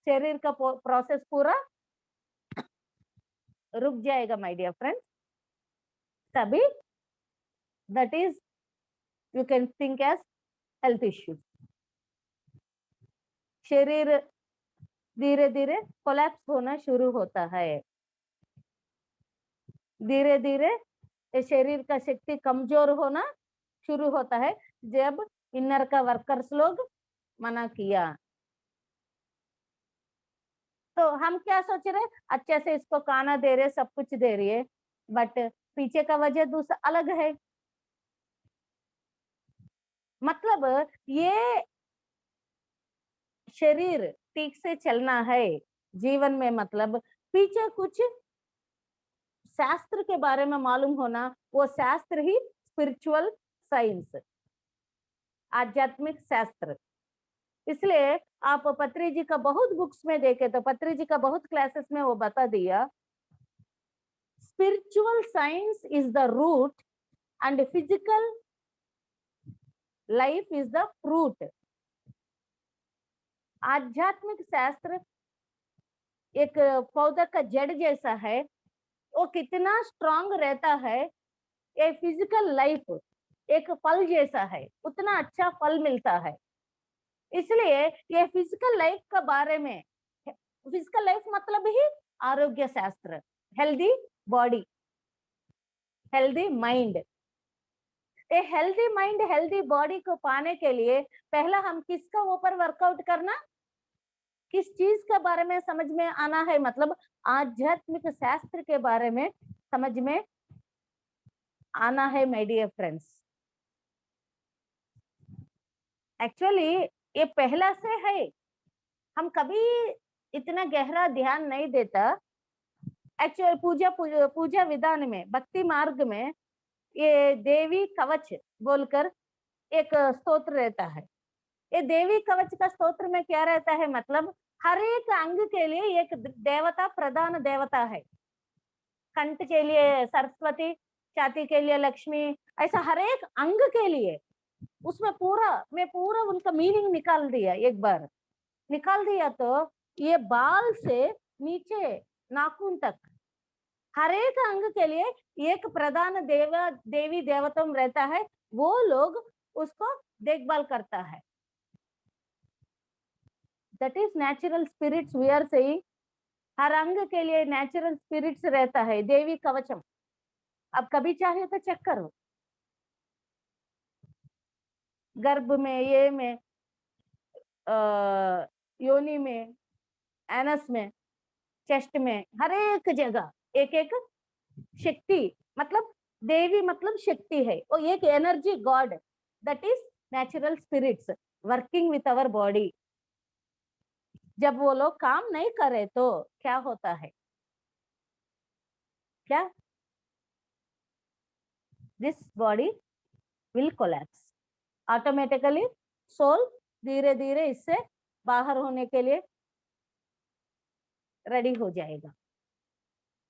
शरीर का प्रोसेस पूरा रुक जाएगा माय डियर फ्रेंड्स। तभी that is you can think as health issues. शरीर धीरे धीरे कोलैप्स होना शुरू होता है, धीरे धीरे शरीर का शक्ति कमजोर होना शुरू होता है जब इनर का वर्कर्स लोग मना किया। तो हम क्या सोच रहे, अच्छे से इसको खाना दे रहे, सब कुछ दे रही है, बट पीछे का वजह दूसरा अलग है। मतलब ये शरीर ठीक से चलना है जीवन में, मतलब पीछे कुछ शास्त्र के बारे में मालूम होना, वो शास्त्र ही स्पिरिचुअल साइंस, आध्यात्मिक शास्त्र। इसलिए आप पत्री जी का बहुत बुक्स में देखे तो पत्री जी का बहुत क्लासेस में वो बता दिया, spiritual science is the root and physical life is the fruit. आध्यात्मिक शास्त्र एक पौधा का जड़ जैसा है, वो कितना स्ट्रांग रहता है, ये फिजिकल लाइफ एक फल जैसा है, उतना अच्छा फल मिलता है। इसलिए ये फिजिकल लाइफ का बारे में, फिजिकल लाइफ मतलब ही आरोग्य शास्त्र, हेल्दी बॉडी, हेल्दी माइंड। ये हेल्दी माइंड हेल्दी बॉडी को पाने के लिए पहला हम किसका ऊपर वर्कआउट करना, किस चीज के बारे में समझ में आना है, मतलब आध्यात्मिक शास्त्र के बारे में समझ में आना है माय डियर फ्रेंड्स। एक्चुअली ये पहला से है, हम कभी इतना गहरा ध्यान नहीं देता। एक्चुअली पूजा विधान में, भक्ति मार्ग में ये देवी कवच बोलकर एक स्तोत्र रहता है। ये देवी कवच का स्तोत्र में क्या रहता है, मतलब हर एक अंग के लिए एक देवता, प्रधान देवता है। कंठ के लिए सरस्वती, छाती के लिए लक्ष्मी, ऐसा हर एक अंग के लिए उसमें पूरा उनका मीनिंग निकाल दिया। एक बार निकाल दिया तो ये बाल से नीचे नाखून तक हर एक अंग के लिए एक प्रधान देवी देवतम रहता है, वो लोग उसको देखभाल करता है। That is natural spirits we are saying. हर अंग के लिए नेचुरल स्पिरिट्स रहता है, देवी कवचम। अब कभी चाहे तो चेक करो, गर्भ में, ये में, योनि में, एनस में, चेस्ट में, हर एक जगह एक एक शक्ति, मतलब देवी मतलब शक्ति है, वो एक energy god, that is natural spirits working with our body. जब वो लोग काम नहीं करे तो क्या होता है, क्या, this body will collapse automatically. Soul धीरे धीरे इससे बाहर होने के लिए रेडी हो जाएगा।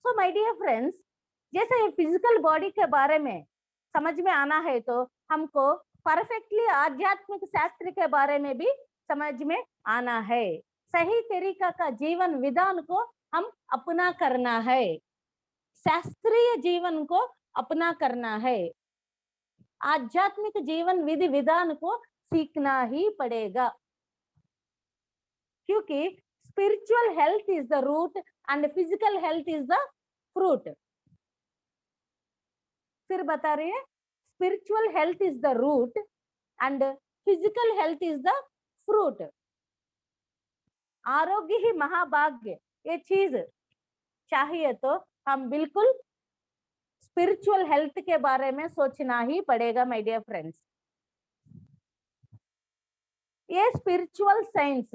सो माय डियर फ्रेंड्स, जैसे फिजिकल बॉडी के बारे में समझ में आना है तो हमको परफेक्टली आध्यात्मिक शास्त्र के बारे में भी समझ में आना है। सही तरीका का जीवन विधान को हम अपना करना है, शास्त्रीय जीवन को अपना करना है, आध्यात्मिक जीवन विधि विधान को सीखना ही पड़ेगा, क्योंकि spiritual health is the root and physical health is the fruit. फिर बता रही है, spiritual health is the root and physical health is the fruit. आरोग्य ही महाभाग्य, ये चीज चाहिए तो हम बिल्कुल स्पिरिचुअल हेल्थ के बारे में सोचना ही पड़ेगा माय डियर फ्रेंड्स। ये स्पिरिचुअल साइंस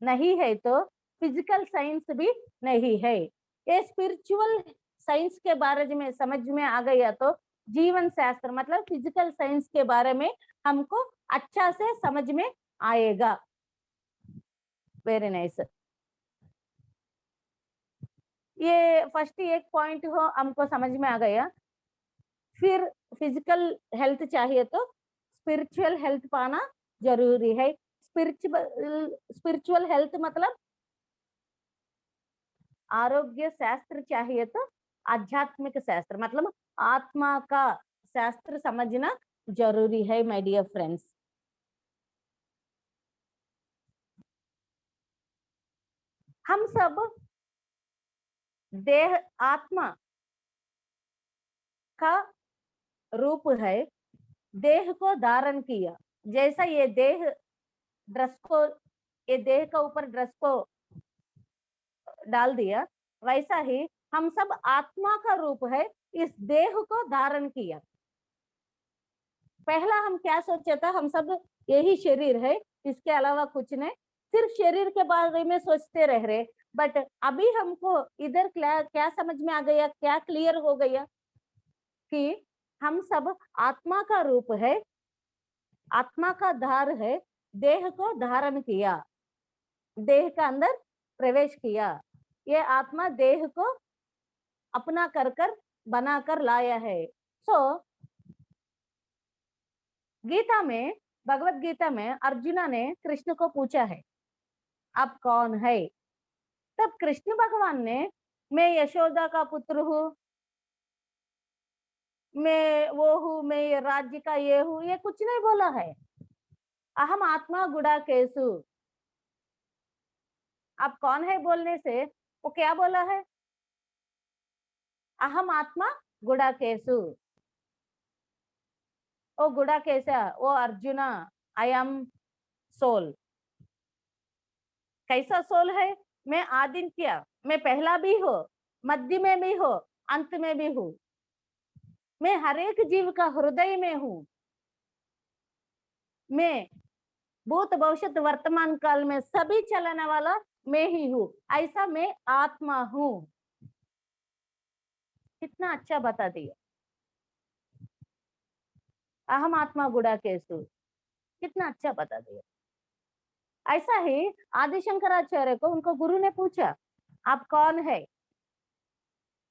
नहीं है तो फिजिकल साइंस भी नहीं है। ये स्पिरिचुअल साइंस के बारे में समझ में आ गया तो जीवन शास्त्र मतलब फिजिकल साइंस के बारे में हमको अच्छा से समझ में आएगा। Very nice. ये फर्स्ट एक पॉइंट हो हमको समझ में आ गया। फिर फिजिकल हेल्थ चाहिए तो स्पिरिचुअल हेल्थ पाना जरूरी है। स्पिरिचुअल हेल्थ मतलब आरोग्य शास्त्र चाहिए तो आध्यात्मिक शास्त्र मतलब आत्मा का शास्त्र समझना जरूरी है माय डियर फ्रेंड्स। हम सब देह आत्मा का रूप है, देह को धारण किया। जैसा ये देह ड्रेस को, ये देह का ऊपर ड्रेस को डाल दिया, वैसा ही हम सब आत्मा का रूप है, इस देह को धारण किया। पहला हम क्या सोचा था, हम सब यही शरीर है, इसके अलावा कुछ नहीं, सिर्फ शरीर के बारे में सोचते रह रहे। बट अभी हमको इधर क्या समझ में आ गया, क्या क्लियर हो गया कि हम सब आत्मा का रूप है, आत्मा का धार है, देह को धारण किया, देह का अंदर प्रवेश किया। ये आत्मा देह को अपना कर कर बनाकर लाया है। सो गीता में, भगवत गीता में अर्जुना ने कृष्ण को पूछा है आप कौन है? तब कृष्ण भगवान ने मैं यशोदा का पुत्र हूँ, मैं वो हूँ, मैं ये राज्य का ये हूँ, ये कुछ नहीं बोला है। अहम आत्मा गुड़ा केसु, आप कौन है बोलने से वो क्या बोला है? अहम आत्मा गुड़ा केसु। ओ गुड़ा कैसा? वो अर्जुना, आई एम सोल। कैसा सोल है? मैं आदित्य, मैं पहला भी हूँ, मध्य में भी हूँ, अंत में भी हूँ। मैं हर एक जीव का हृदय में हूँ। मैं भूत भविष्य वर्तमान काल में सभी चलने वाला मैं ही हूँ। ऐसा मैं आत्मा हूँ। कितना अच्छा बता दिया। अहम आत्मा गुड़ा केसु, कितना अच्छा बता दिया। ऐसा ही आदि शंकराचार्य को उनको गुरु ने पूछा आप कौन है?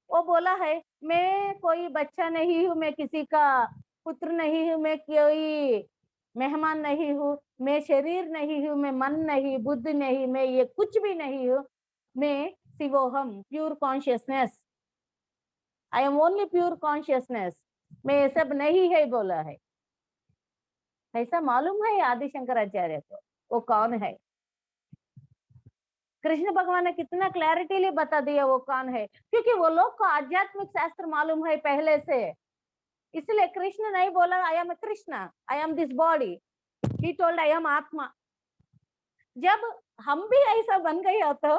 वो बोला है मैं कोई बच्चा नहीं हूँ, मैं किसी का पुत्र नहीं हूँ, मैं कोई मेहमान नहीं हूँ, मैं शरीर नहीं हूँ, मैं मन नहीं, बुद्धि नहीं, मैं ये कुछ भी नहीं हूँ। मैं शिवोहम, pure consciousness, I am only pure consciousness, मैं ये सब नहीं है बोला है। ऐसा मालूम है आदि शंकराचार्य को वो कौन है। कृष्ण भगवान ने कितना क्लैरिटीली बता दिया वो कौन है, क्योंकि वो लोग को आध्यात्मिक शास्त्र मालूम है पहले से। इसलिए कृष्ण नहीं बोला I am Krishna, I am this body, he told I am आत्मा। जब हम भी ऐसा बन गए तो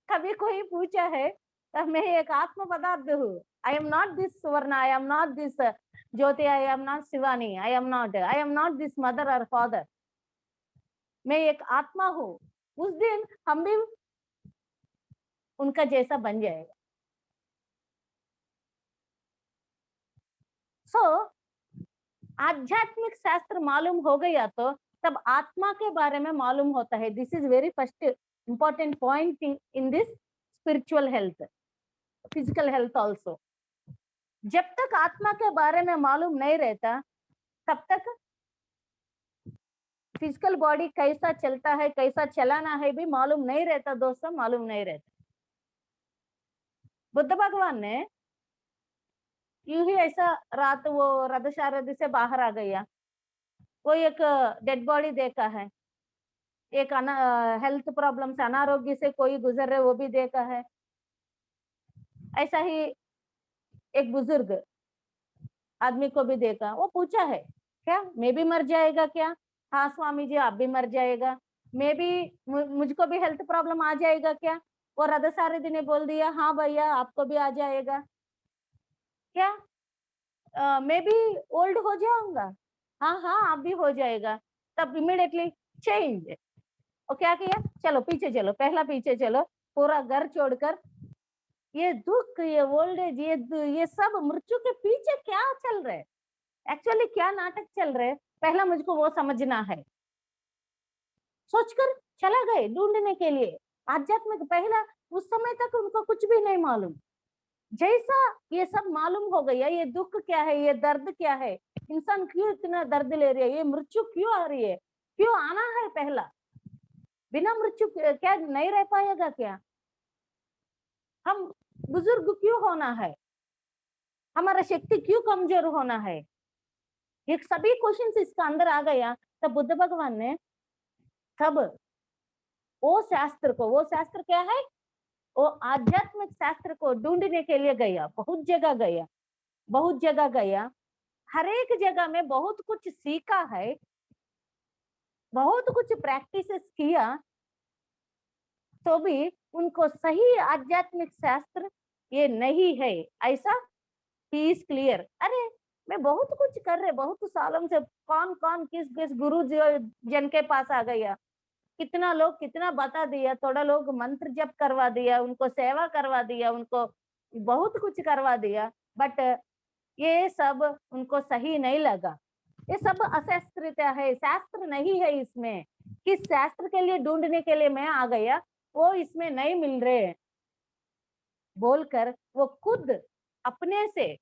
कभी कोई पूछा है तब मैं एक आत्म पदार्थ हूँ, आई एम नॉट दिस सुवर्ण, I am not this Jyoti, I am not Shivani, I am not this mother और फादर, मैं एक आत्मा हूँ। उस दिन हम भी उनका जैसा बन जाएगा। सो आध्यात्मिक शास्त्र मालूम हो गया तो तब आत्मा के बारे में मालूम होता है। This is very first important point in this spiritual health, physical health also. जब तक आत्मा के बारे में मालूम नहीं रहता तब तक फिजिकल बॉडी कैसा चलता है, कैसा चलाना है भी मालूम नहीं रहता दोस्तों, मालूम नहीं रहता। बुद्ध भगवान ने यूं ही ऐसा रात वो रथसारथी से बाहर आ गया, वो एक डेड बॉडी देखा है, एक हेल्थ प्रॉब्लम से, अनारोग्य से कोई गुजर रहे वो भी देखा है। ऐसा ही एक बुजुर्ग आदमी को भी देखा, वो पूछा है क्या मैं भी मर जाएगा क्या? हाँ स्वामी जी आप भी मर जाएगा। मैं भी मुझको भी हेल्थ प्रॉब्लम आ जाएगा क्या? वो रथसारथी ने बोल दिया हाँ भैया आपको भी आ जाएगा। क्या मैं भी ओल्ड हो जाऊंगा? हाँ हाँ आप भी हो जाएगा। तब इमिडिएटली चेंज, और क्या किया, चलो पीछे चलो, पहला पीछे चलो, पूरा घर छोड़कर, ये दुख, ये ओल्ड एज, ये सब मृत्यु के पीछे क्या चल रहा है, एक्चुअली क्या नाटक चल रहे हैं, पहला मुझको वो समझना है। सोचकर चला गए ढूंढने के लिए आध्यात्मिक। पहला उस समय तक उनको कुछ भी नहीं मालूम, जैसा ये सब मालूम हो गया, ये दुख क्या है, ये दर्द क्या है, इंसान क्यों इतना दर्द ले रही है, ये मृत्यु क्यों आ रही है, क्यों आना है, पहला बिना मृत्यु क्या नहीं रह पाएगा क्या, हम बुजुर्ग क्यों होना है, हमारा शक्ति क्यों कमजोर होना है, ये सभी क्वेश्चंस इसका अंदर आ गया। तब बुद्ध भगवान ने तब वो शास्त्र को, वो शास्त्र क्या है, वो आध्यात्मिक शास्त्र को ढूंढने के लिए गया, बहुत जगह गया, बहुत जगह गया, हर एक जगह में बहुत कुछ सीखा है, बहुत कुछ प्रैक्टिस किया, तो भी उनको सही आध्यात्मिक शास्त्र ये नहीं है, ऐसा ही इज क्लियर। अरे मैं बहुत कुछ कर रहे, बहुत सालों से कौन कौन किस किस गुरु जन के पास आ गया, कितना लोग कितना बता दिया, थोड़ा लोग मंत्र जप करवा दिया, उनको सेवा करवा दिया, उनको बहुत कुछ करवा दिया, बट ये सब उनको सही नहीं लगा। ये सब अशास्त्रीयता है, शास्त्र नहीं है इसमें, किस शास्त्र के लिए ढूंढने के लिए मैं आ गया, वो इसमें नहीं मिल रहे बोलकर वो खुद अपने से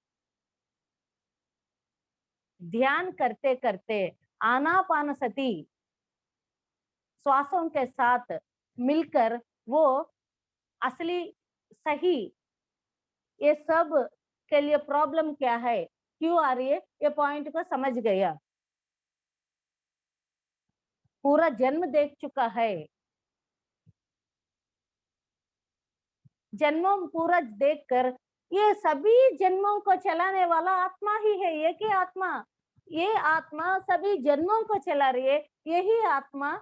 ध्यान करते करते आनापानसति श्वासों के साथ मिलकर वो असली सही ये सब के लिए प्रॉब्लम क्या है, क्यों आ रही है, ये पॉइंट को समझ गया, पूरा जन्म देख चुका है, जन्मों पूरा देखकर ये सभी जन्मों को चलाने वाला आत्मा ही है, ये की आत्मा, ये आत्मा सभी जन्मों को चला रही है, यही आत्मा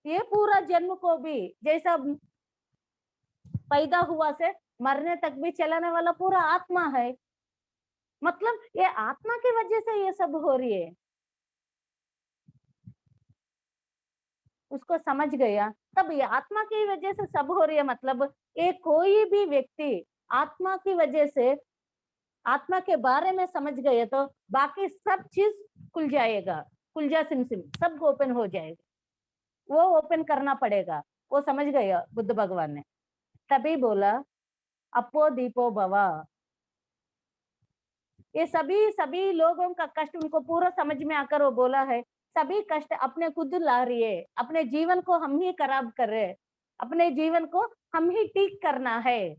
ये पूरा जन्म को भी जैसा पैदा हुआ से मरने तक भी चलाने वाला पूरा आत्मा है। मतलब ये आत्मा की वजह से ये सब हो रही है, उसको समझ गया, तब ये आत्मा की वजह से सब हो रही है, मतलब एक कोई भी व्यक्ति आत्मा की वजह से आत्मा के बारे में समझ गए तो बाकी सब चीज खुल जाएगा, खुलजा सिम सिम सब ओपन हो जाएगा, वो ओपन करना पड़ेगा, वो समझ गया बुद्ध भगवान ने। तभी बोला अपो दीपो भवा, ये सभी सभी लोगों का कष्ट उनको पूरा समझ में आकर वो बोला है, सभी कष्ट अपने खुद ला रही है, अपने जीवन को हम ही खराब कर रहे हैं, अपने जीवन को हम ही ठीक करना है,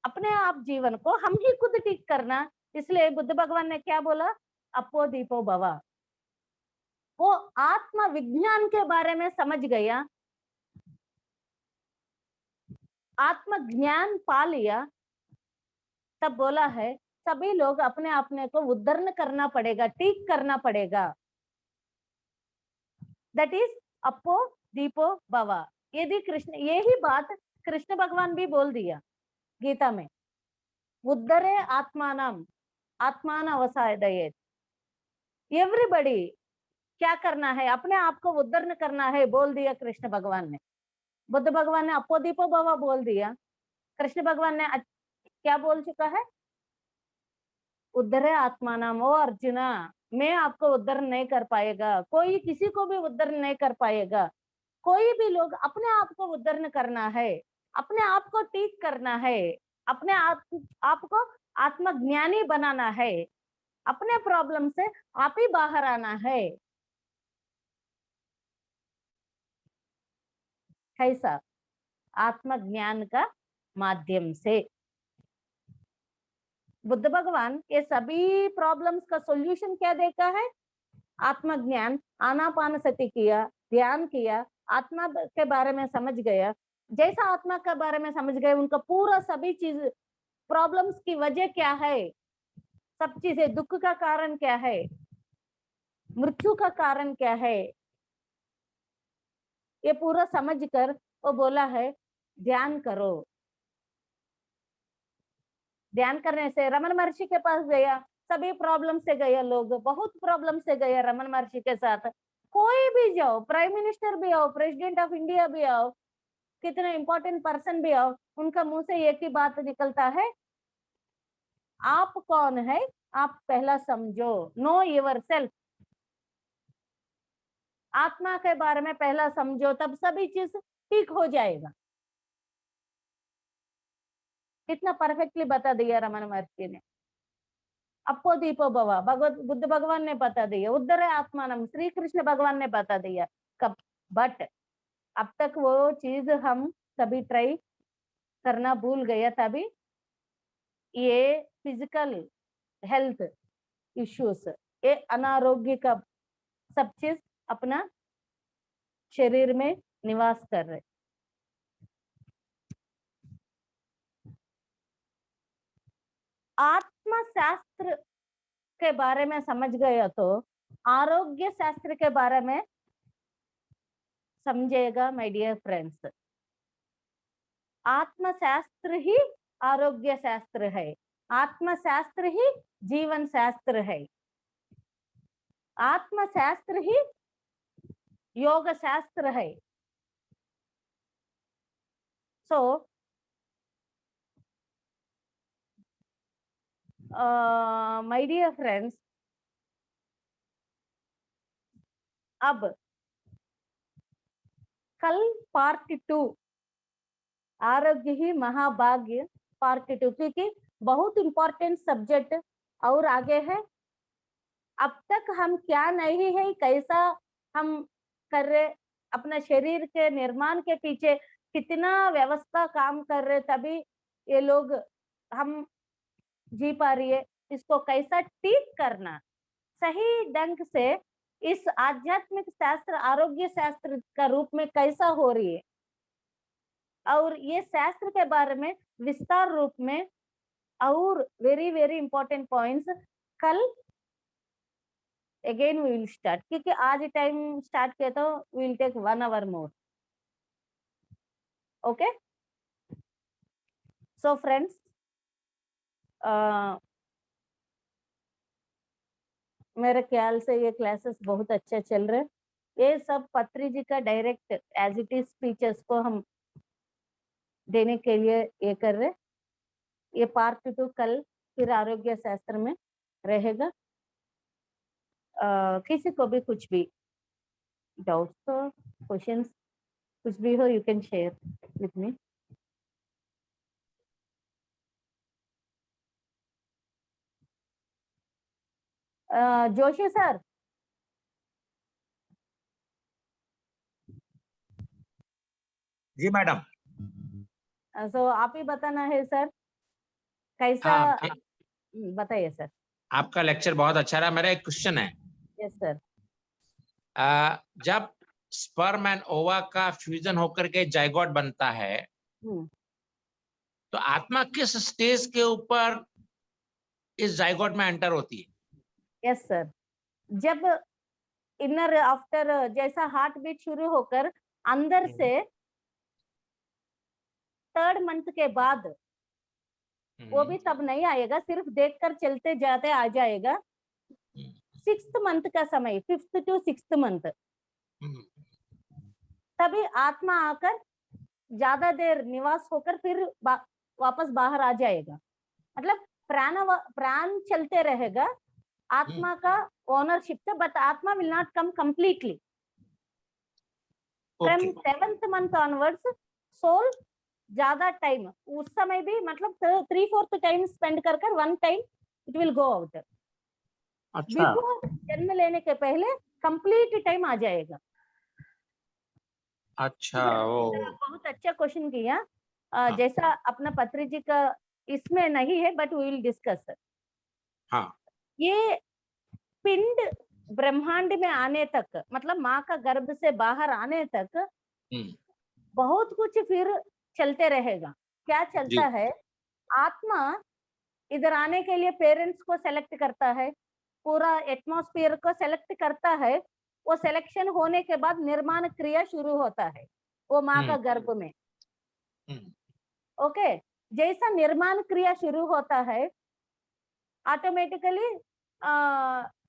अपने आप जीवन को हम ही खुद ठीक करना। इसलिए बुद्ध भगवान ने क्या बोला, अपो दीपो भवा, वो आत्म विज्ञान के बारे में समझ गया, आत्म ज्ञान पा लिया, तब बोला है सभी लोग अपने अपने को उद्धरण करना पड़ेगा, ठीक करना पड़ेगा, दैट इज अपो दीपो भवा। यदि कृष्ण यही बात कृष्ण भगवान भी बोल दिया गीता में, उद्धरे आत्मानम आत्मान अवसादयेत, एवरीबडी क्या करना है, अपने आप को उद्धरण करना है, बोल दिया कृष्ण भगवान ने। बुद्ध भगवान ने अपो दीपो भवा बोल दिया, कृष्ण भगवान ने क्या बोल चुका है, उद्धरे आत्मानम, ओ अर्जुना मैं आपको उद्धरण नहीं कर पाएगा, कोई किसी को भी उद्धरण नहीं कर पाएगा, कोई भी लोग अपने आप को उद्धरण करना है, अपने आप को ठीक करना है, अपने आप को आत्मज्ञानी बनाना है, अपने प्रॉब्लम से आप ही बाहर आना है, कैसा? आत्मज्ञान का माध्यम से। बुद्ध भगवान ये सभी प्रॉब्लम्स का सॉल्यूशन क्या देखा है? आत्मज्ञान। आनापानसति किया, ध्यान किया, आत्मा के बारे में समझ गया। जैसा आत्मा के बारे में समझ गए, उनका पूरा सभी चीज, प्रॉब्लम्स की वजह क्या है, सब चीजें, दुख का कारण क्या है, मृत्यु का कारण क्या है, ये पूरा समझ कर वो बोला है ध्यान करो। ध्यान करने से रमन महर्षि के पास गया, सभी प्रॉब्लम से गया, लोग बहुत प्रॉब्लम से गए रमन महर्षि के साथ। कोई भी जाओ, प्राइम मिनिस्टर भी आओ, प्रेसिडेंट ऑफ इंडिया भी आओ, कितने इंपॉर्टेंट पर्सन भी आओ, उनका मुंह से एक ही बात निकलता है, आप कौन है, आप पहला समझो, नो योर सेल्फ। आत्मा के बारे में पहला समझो, तब सभी चीज ठीक हो जाएगा। कितना परफेक्टली बता दिया रमन महर्षि ने। अपो दीपो भव, भगवत बुद्ध भगवान ने बता दिया, उद्धर आत्मानम श्री कृष्ण भगवान ने बता दिया कब। बट अब तक वो चीज हम सभी ट्राई करना भूल गया, तभी ये फिजिकल हेल्थ इश्यूज, ये अनारोग्य का सब चीज अपना शरीर में निवास कर रहे। आत्मा शास्त्र के बारे में समझ गया तो आरोग्य शास्त्र के बारे में समझेगा माय डियर फ्रेंड्स। आत्म शास्त्र ही आरोग्य शास्त्र है, आत्म शास्त्र ही जीवन शास्त्र है, आत्म शास्त्र ही योग शास्त्र है। सो माय डियर फ्रेंड्स, अब कल पार्ट 2 आरोग्य ही महाभाग्य पार्ट 2, क्योंकि बहुत इंपॉर्टेंट सब्जेक्ट और आगे है। अब तक हम क्या नहीं है, कैसा हम कर रहे, अपना शरीर के निर्माण के पीछे कितना व्यवस्था काम कर रहे, तभी ये लोग हम जी पा रही है। इसको कैसा ठीक करना सही ढंग से, इस आध्यात्मिक शास्त्र आरोग्य शास्त्र का रूप में कैसा हो रही है, और ये शास्त्र के बारे में विस्तार रूप में और वेरी वेरी इंपॉर्टेंट पॉइंट्स कल अगेन वी विल स्टार्ट, क्योंकि आज टाइम स्टार्ट किया तो we will take 1 hour more. Okay, so friends, मेरे ख्याल से ये क्लासेस बहुत अच्छे चल रहे। ये सब पत्री जी का direct as it is speeches को हम देने के लिए ये कर रहे। ये पार्ट 2 कल फिर आरोग्य शास्त्र में रहेगा। किसी को भी कुछ भी डाउट्स हो, क्वेश्चंस कुछ भी हो, you can share with me. Joshi sir, जी मैडम। सो आप ही बताना है सर, कैसा? हाँ, बताइए सर। आपका लेक्चर बहुत अच्छा रहा। मेरा एक क्वेश्चन है। Yes sir. जब स्पर्म एंड ओवा का फ्यूजन होकर के जाइगोट बनता है, तो आत्मा किस स्टेज के ऊपर इस जाइगोट में एंटर होती है? यस सर, जब इनर आफ्टर जैसा हार्ट बीट शुरू होकर अंदर से 3rd मंथ के बाद, वो भी तब नहीं आएगा, सिर्फ देखकर चलते जाते आ जाएगा। 6th मंथ का समय, 5th to 6th मंथ, तभी आत्मा आकर ज्यादा देर निवास होकर फिर वापस बाहर आ जाएगा। मतलब प्राण चलते रहेगा, आत्मा का ओनरशिप से, बट आत्मा will not come completely. From 7th month onwards soul ज्यादा टाइम, उस समय भी मतलब 3/4 टाइम स्पेंड कर 1 time it will go out. अच्छा, बिफोर जन्म लेने के पहले कंप्लीट टाइम आ जाएगा। अच्छा इधर वो बहुत अच्छा क्वेश्चन किया। हाँ जैसा अपना पत्री जी का इसमें नहीं है, बट वी विल डिस्कस। हाँ ये पिंड ब्रह्मांड में आने तक, मतलब माँ का गर्भ से बाहर आने तक हम्म, बहुत कुछ फिर चलते रहेगा। क्या चलता जी है? आत्मा इधर आने के लिए पेरेंट्स को सेलेक्ट करता है, पूरा एटमॉस्फेयर को सेलेक्ट करता है। वो सिलेक्शन होने के बाद निर्माण क्रिया शुरू होता है वो माँ का गर्भ में। हम्म, ओके, जैसा निर्माण क्रिया शुरू होता है, ऑटोमेटिकली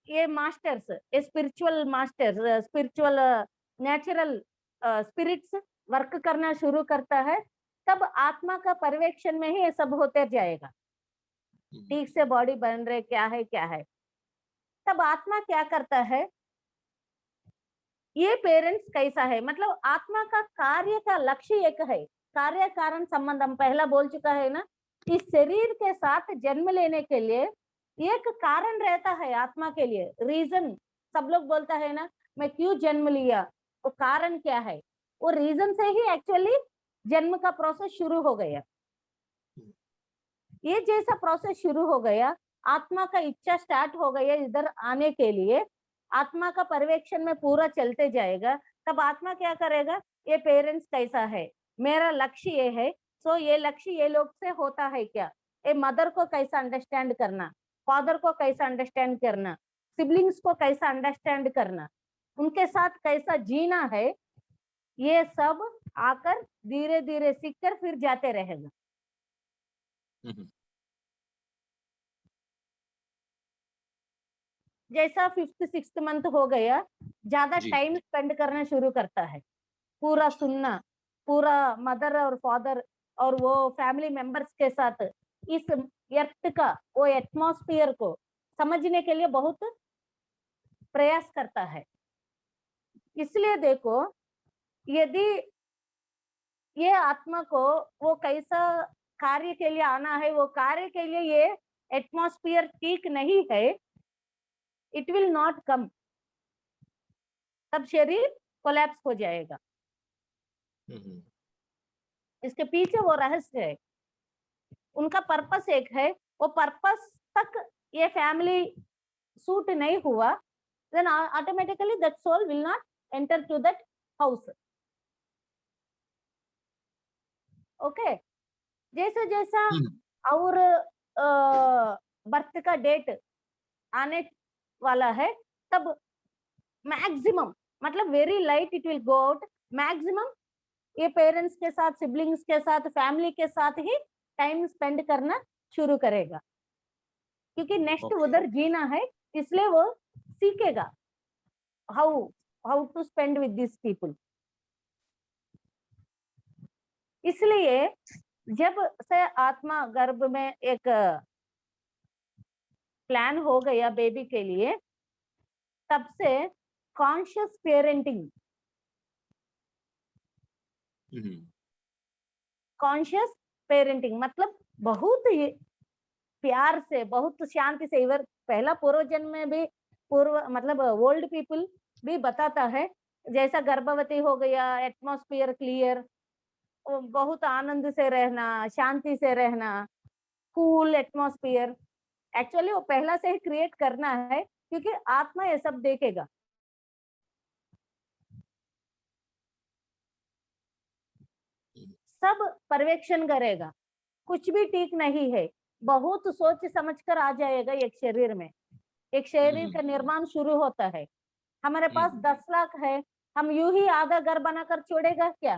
ये मास्टर्स, ये spiritual masters, spiritual natural spirits work करना शुरू करता है। तब आत्मा का पर्यवेक्षण में ही ये सब होते जाएगा। ठीक से बॉडी बन रहे, क्या है क्या है। तब आत्मा क्या करता है? ये पेरेंट्स कैसा है, मतलब आत्मा का कार्य का लक्ष्य एक है, कार्य कारण संबंध हम पहला बोल चुका है ना। इस शरीर के साथ जन्म लेने के लिए एक कारण रहता है आत्मा के लिए, रीजन। सब लोग बोलता है ना, मैं क्यों जन्म लिया, वो कारण क्या है? वो रीजन से ही एक्चुअली जन्म का प्रोसेस शुरू हो गया। ये जैसा प्रोसेस शुरू हो गया, आत्मा का इच्छा स्टार्ट हो गया इधर आने के लिए, आत्मा का पर्यवेक्षण में पूरा चलते जाएगा। तब आत्मा क्या करेगा? ये पेरेंट्स कैसा है, मेरा लक्ष्य ये है, सो ये लक्ष्य ये लोग से होता है क्या? ये मदर को कैसा अंडरस्टैंड करना, फादर को कैसा अंडरस्टैंड करना, सिबलिंग्स को कैसा अंडरस्टैंड करना, उनके साथ कैसा जीना है, ये सब आकर धीरे धीरे सीखकर फिर जाते रहेगा। जैसा 5th 6th मंथ हो गया, ज्यादा जी टाइम स्पेंड करना शुरू करता है, पूरा सुनना, पूरा मदर और फादर और वो फैमिली मेंबर्स के साथ इस अर्थ का वो एटमॉस्फियर को समझने के लिए बहुत प्रयास करता है। इसलिए देखो, यदि ये आत्मा को वो कैसा कार्य के लिए आना है, वो कार्य के लिए ये एटमॉस्फियर ठीक नहीं है, इट विल नॉट कम, तब शरीर कोलैप्स हो जाएगा। इसके पीछे वो रहस्य है, उनका पर्पस एक है, वो पर्पस तक ये फैमिली सूट नहीं हुआ, then automatically that soul will not enter to that house. Okay, जैसा जैसा और बर्थ का डेट आने वाला है, तब मैक्सिमम, मतलब very light it will go out, maximum ये पेरेंट्स के साथ, सिबलिंग्स के साथ, फैमिली के साथ ही टाइम स्पेंड करना शुरू करेगा, क्योंकि नेक्स्ट उधर जीना है, इसलिए वो सीखेगा how to spend with this people. इसलिए जब से आत्मा गर्भ में एक प्लान हो गया बेबी के लिए, तब से कॉन्शियस पेरेंटिंग, कॉन्शियस पेरेंटिंग मतलब बहुत ही प्यार से, बहुत शांति से, इवर पहला पूर्व जन्म में भी, पूर्व मतलब ओल्ड पीपल भी बताता है, जैसा गर्भवती हो गया, एटमॉस्फेयर क्लियर, बहुत आनंद से रहना, शांति से रहना, कूल एटमॉस्फेयर, एक्चुअली वो पहला से ही क्रिएट करना है, क्योंकि आत्मा ये सब देखेगा। सब पर्यवेक्षण करेगा, कुछ भी ठीक नहीं है, बहुत सोच समझकर आ जाएगा एक शरीर में। एक शरीर का निर्माण शुरू होता है, हमारे पास 10 लाख है, हम यूं ही आधा घर बनाकर छोड़ेगा क्या?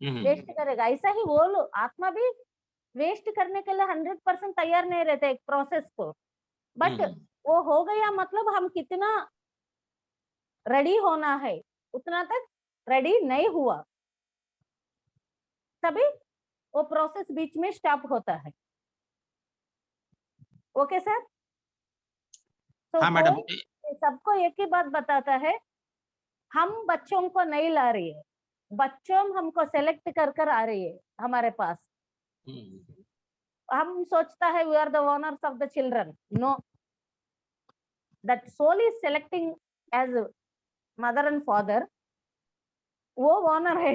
वेस्ट करेगा। ऐसा ही वो लोग आत्मा भी वेस्ट करने के लिए 100% तैयार नहीं रहते एक प्रोसेस को, बट वो हो गया मतलब हम कितना रेडी होना है, उतना तक रेडी नहीं हुआ, तभी वो प्रोसेस बीच में स्टॉप होता है। Okay sir? तो हाँ मैडम, सबको एक ही बात बताता है, हम बच्चों को नहीं ला रही है, बच्चों हमको सेलेक्ट कर कर आ रही है हमारे पास। हम सोचता है we are the owners of the children, no, that soul is selecting as mother and father, वो ओनर है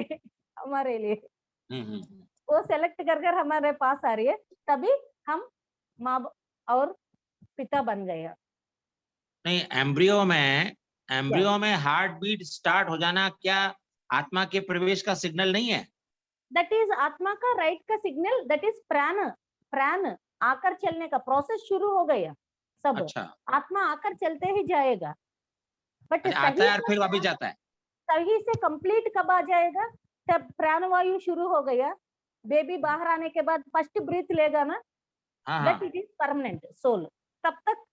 हमारे लिए, वो सेलेक्ट कर कर हमारे पास आ रही है, तभी हम माँ और पिता बन गए। नहीं, एम्ब्रियो में हार्ट बीट स्टार्ट हो जाना क्या आत्मा के प्रवेश का सिग्नल नहीं है? दैट इज आत्मा का राइट का सिग्नल, दैट इज प्राण आकर चलने का प्रोसेस शुरू हो गया सब। अच्छा, आत्मा आकर चलते ही जाएगा, बट अच्छा, आता है और फिर वापिस जाता है। सही से कंप्लीट कब आ जाएगा? तब प्राणवायु शुरू हो गया, बेबी बाहर आने के बाद फर्स्ट ब्रीथ लेगा ना, हाँ, दैट हाँ, इट इज परमानेंट सोल, तब तक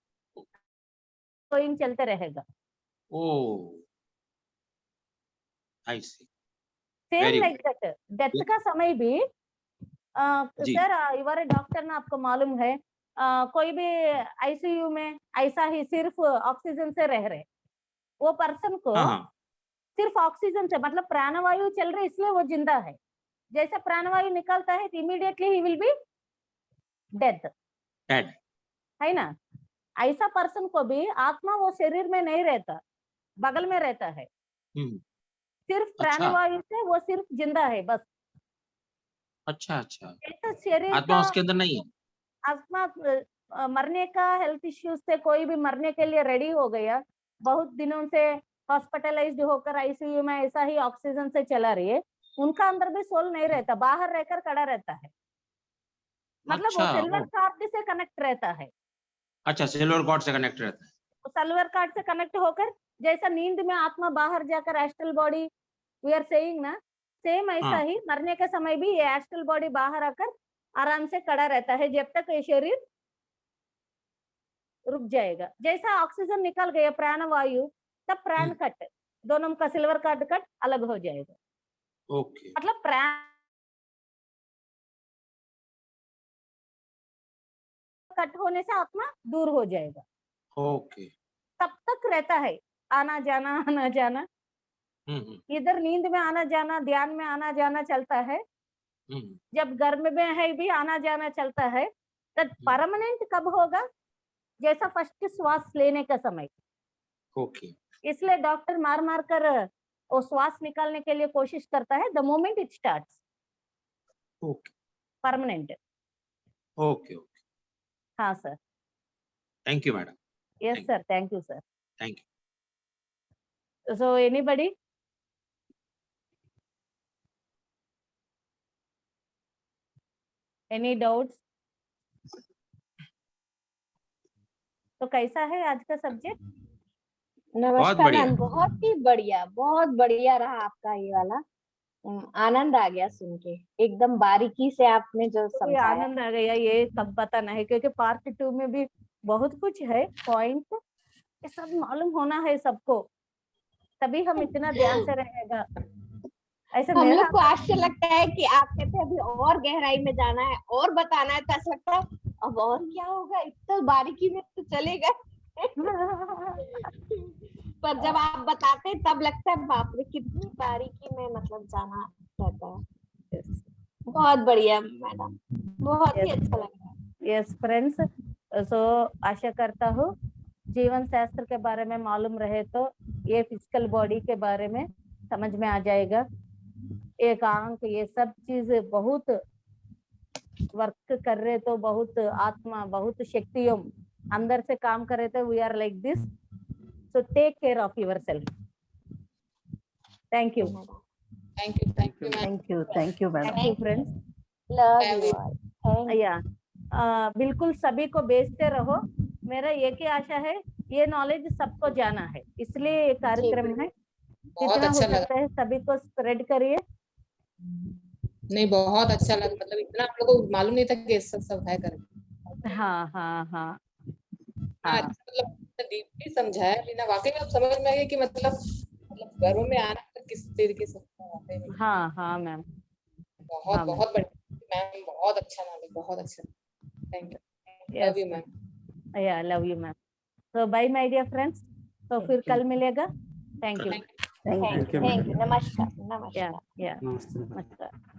गोइंग चलते रहेगा। Oh, I see, same very like that death का समय भी जी, सर इवरे डॉक्टर ना आपको मालूम है, कोई भी आईसीयू में ऐसा ही सिर्फ ऑक्सीजन से रह रहे, वो पर्सन को हाँ, हाँ, सिर्फ ऑक्सीजन से मतलब प्राणवायु चल रही इसलिए वो जिंदा है, जैसे प्राणवायु निकलता है immediately he will be death, dead, है ना? ऐसा पर्सन को भी आत्मा वो शरीर में नहीं रहता, बगल में रहता है, सिर्फ अच्छा, प्राणवायु से वो सिर्फ जिंदा है बस। अच्छा, अच्छा, ऐसा शरीर आत्मा का उसके अंदर नहीं है। आत्मा मरने का हेल्थ इश्यूज से कोई भी मरने के लिए रेडी हो गया, बहुत दिनों से हॉस्पिटलाइज्ड होकर आईसीयू में ऐसा ही ऑक्सीजन से चला रही है, उनका अंदर भी सोल नहीं रहता, बाहर रहकर खड़ा रहता है, मतलब वो अच्छा, सिल्वर ओ, कार्ड से कनेक्ट रहता है, अच्छा, सिल्वर कॉर्ड से कनेक्ट रहता है। सिल्वर कार्ड से कनेक्ट होकर जैसा नींद में आत्मा बाहर जाकर astral body we are saying ना, सेम ऐसा हाँ, ही मरने के समय भी ये एस्ट्रल बॉडी बाहर आकर आराम से खड़ा रहता है जब तक ये शरीर रुक जाएगा। जैसा ऑक्सीजन निकल गया प्राणवायु, तब प्राण कट, दोनों का सिल्वर कार्ड कट अलग हो जाएगा, ओके, मतलब प्राण कट होने से आत्मा दूर हो जाएगा, ओके, तब तक रहता है आना जाना, इधर नींद में आना जाना, ध्यान में आना जाना चलता है, जब गर्म में है भी आना जाना चलता है, तब परमानेंट कब होगा? जैसा फर्स्ट श्वास लेने का समय, ओके, इसलिए डॉक्टर मार कर वो श्वास निकालने के लिए कोशिश करता है, the moment it starts okay, permanent. Okay, okay, हाँ sir, thank you madam, yes sir, thank you sir. Thank so anybody, any doubts? तो कैसा है आज का सब्जेक्ट? नमस्कार बढ़िया। मैम, बहुत बढ़िया रहा आपका ये वाला। आनंद आ गया सुन के, एकदम बारीकी से आपने जो कोई समझाया। आनंद आ गया, ये सब पता नहीं क्योंकि पार्ट 2 में भी बहुत कुछ है पॉइंट, ये सब मालूम होना है सबको, तभी हम इतना ध्यान से रहेगा। ऐसे हम मेरा लोग को आज से लगता है कि आप कहते हैं अभी और गहराई में जाना है और बताना है, तो ऐसा लगता है अब और क्या होगा, इतना बारीकी में तो चलेगा। पर जब आप बताते हैं तब लगता है बाप रे कितनी बारीकी में मतलब जाना रहता है। बहुत बढ़िया मैडम, बहुत ही अच्छा लगा। यस फ्रेंड्स, सो आशा करता हूँ जीवन शास्त्र के बारे में मालूम रहे तो ये फिजिकल बॉडी के बारे में समझ में आ जाएगा, एक आंख ये सब चीज बहुत वर्क कर रहे तो बहुत आत्मा बहुत शक्तियों अंदर से काम कर रहे थे, we are like this, so take care of your self. Thank you, Thank you ma'am. Thank you friends, love you all. या बिल्कुल सभी को भेजते रहो, मेरा एक ही आशा है ये नॉलेज सबको जाना है, इसलिए ये कार्यक्रम है, बहुत जितना हो अच्छा लगा। सकता है सभी को स्प्रेड करिए। नहीं, बहुत अच्छा लगा, मतलब इतना हम लोग को मालूम नहीं था कि ये सब है करके। हाँ हाँ हाँ हाँ, मतलब डीपली समझाया बिना, वाकई में अब समझ में आ गया कि मतलब घरों में आना तो किस तरीके से वाकई में। हाँ हाँ मैम, बहुत हाँ, बहुत बढ़िया मैम, बहुत अच्छा नॉलेज, बहुत अच्छा। Thank you, love you ma'am. या लव यू मैम। तो बाय माय डियर फ्रेंड्स, तो फिर कल मिलेगा। थैंक यू, थैंक यू, नमस्कार। या नमस्कार।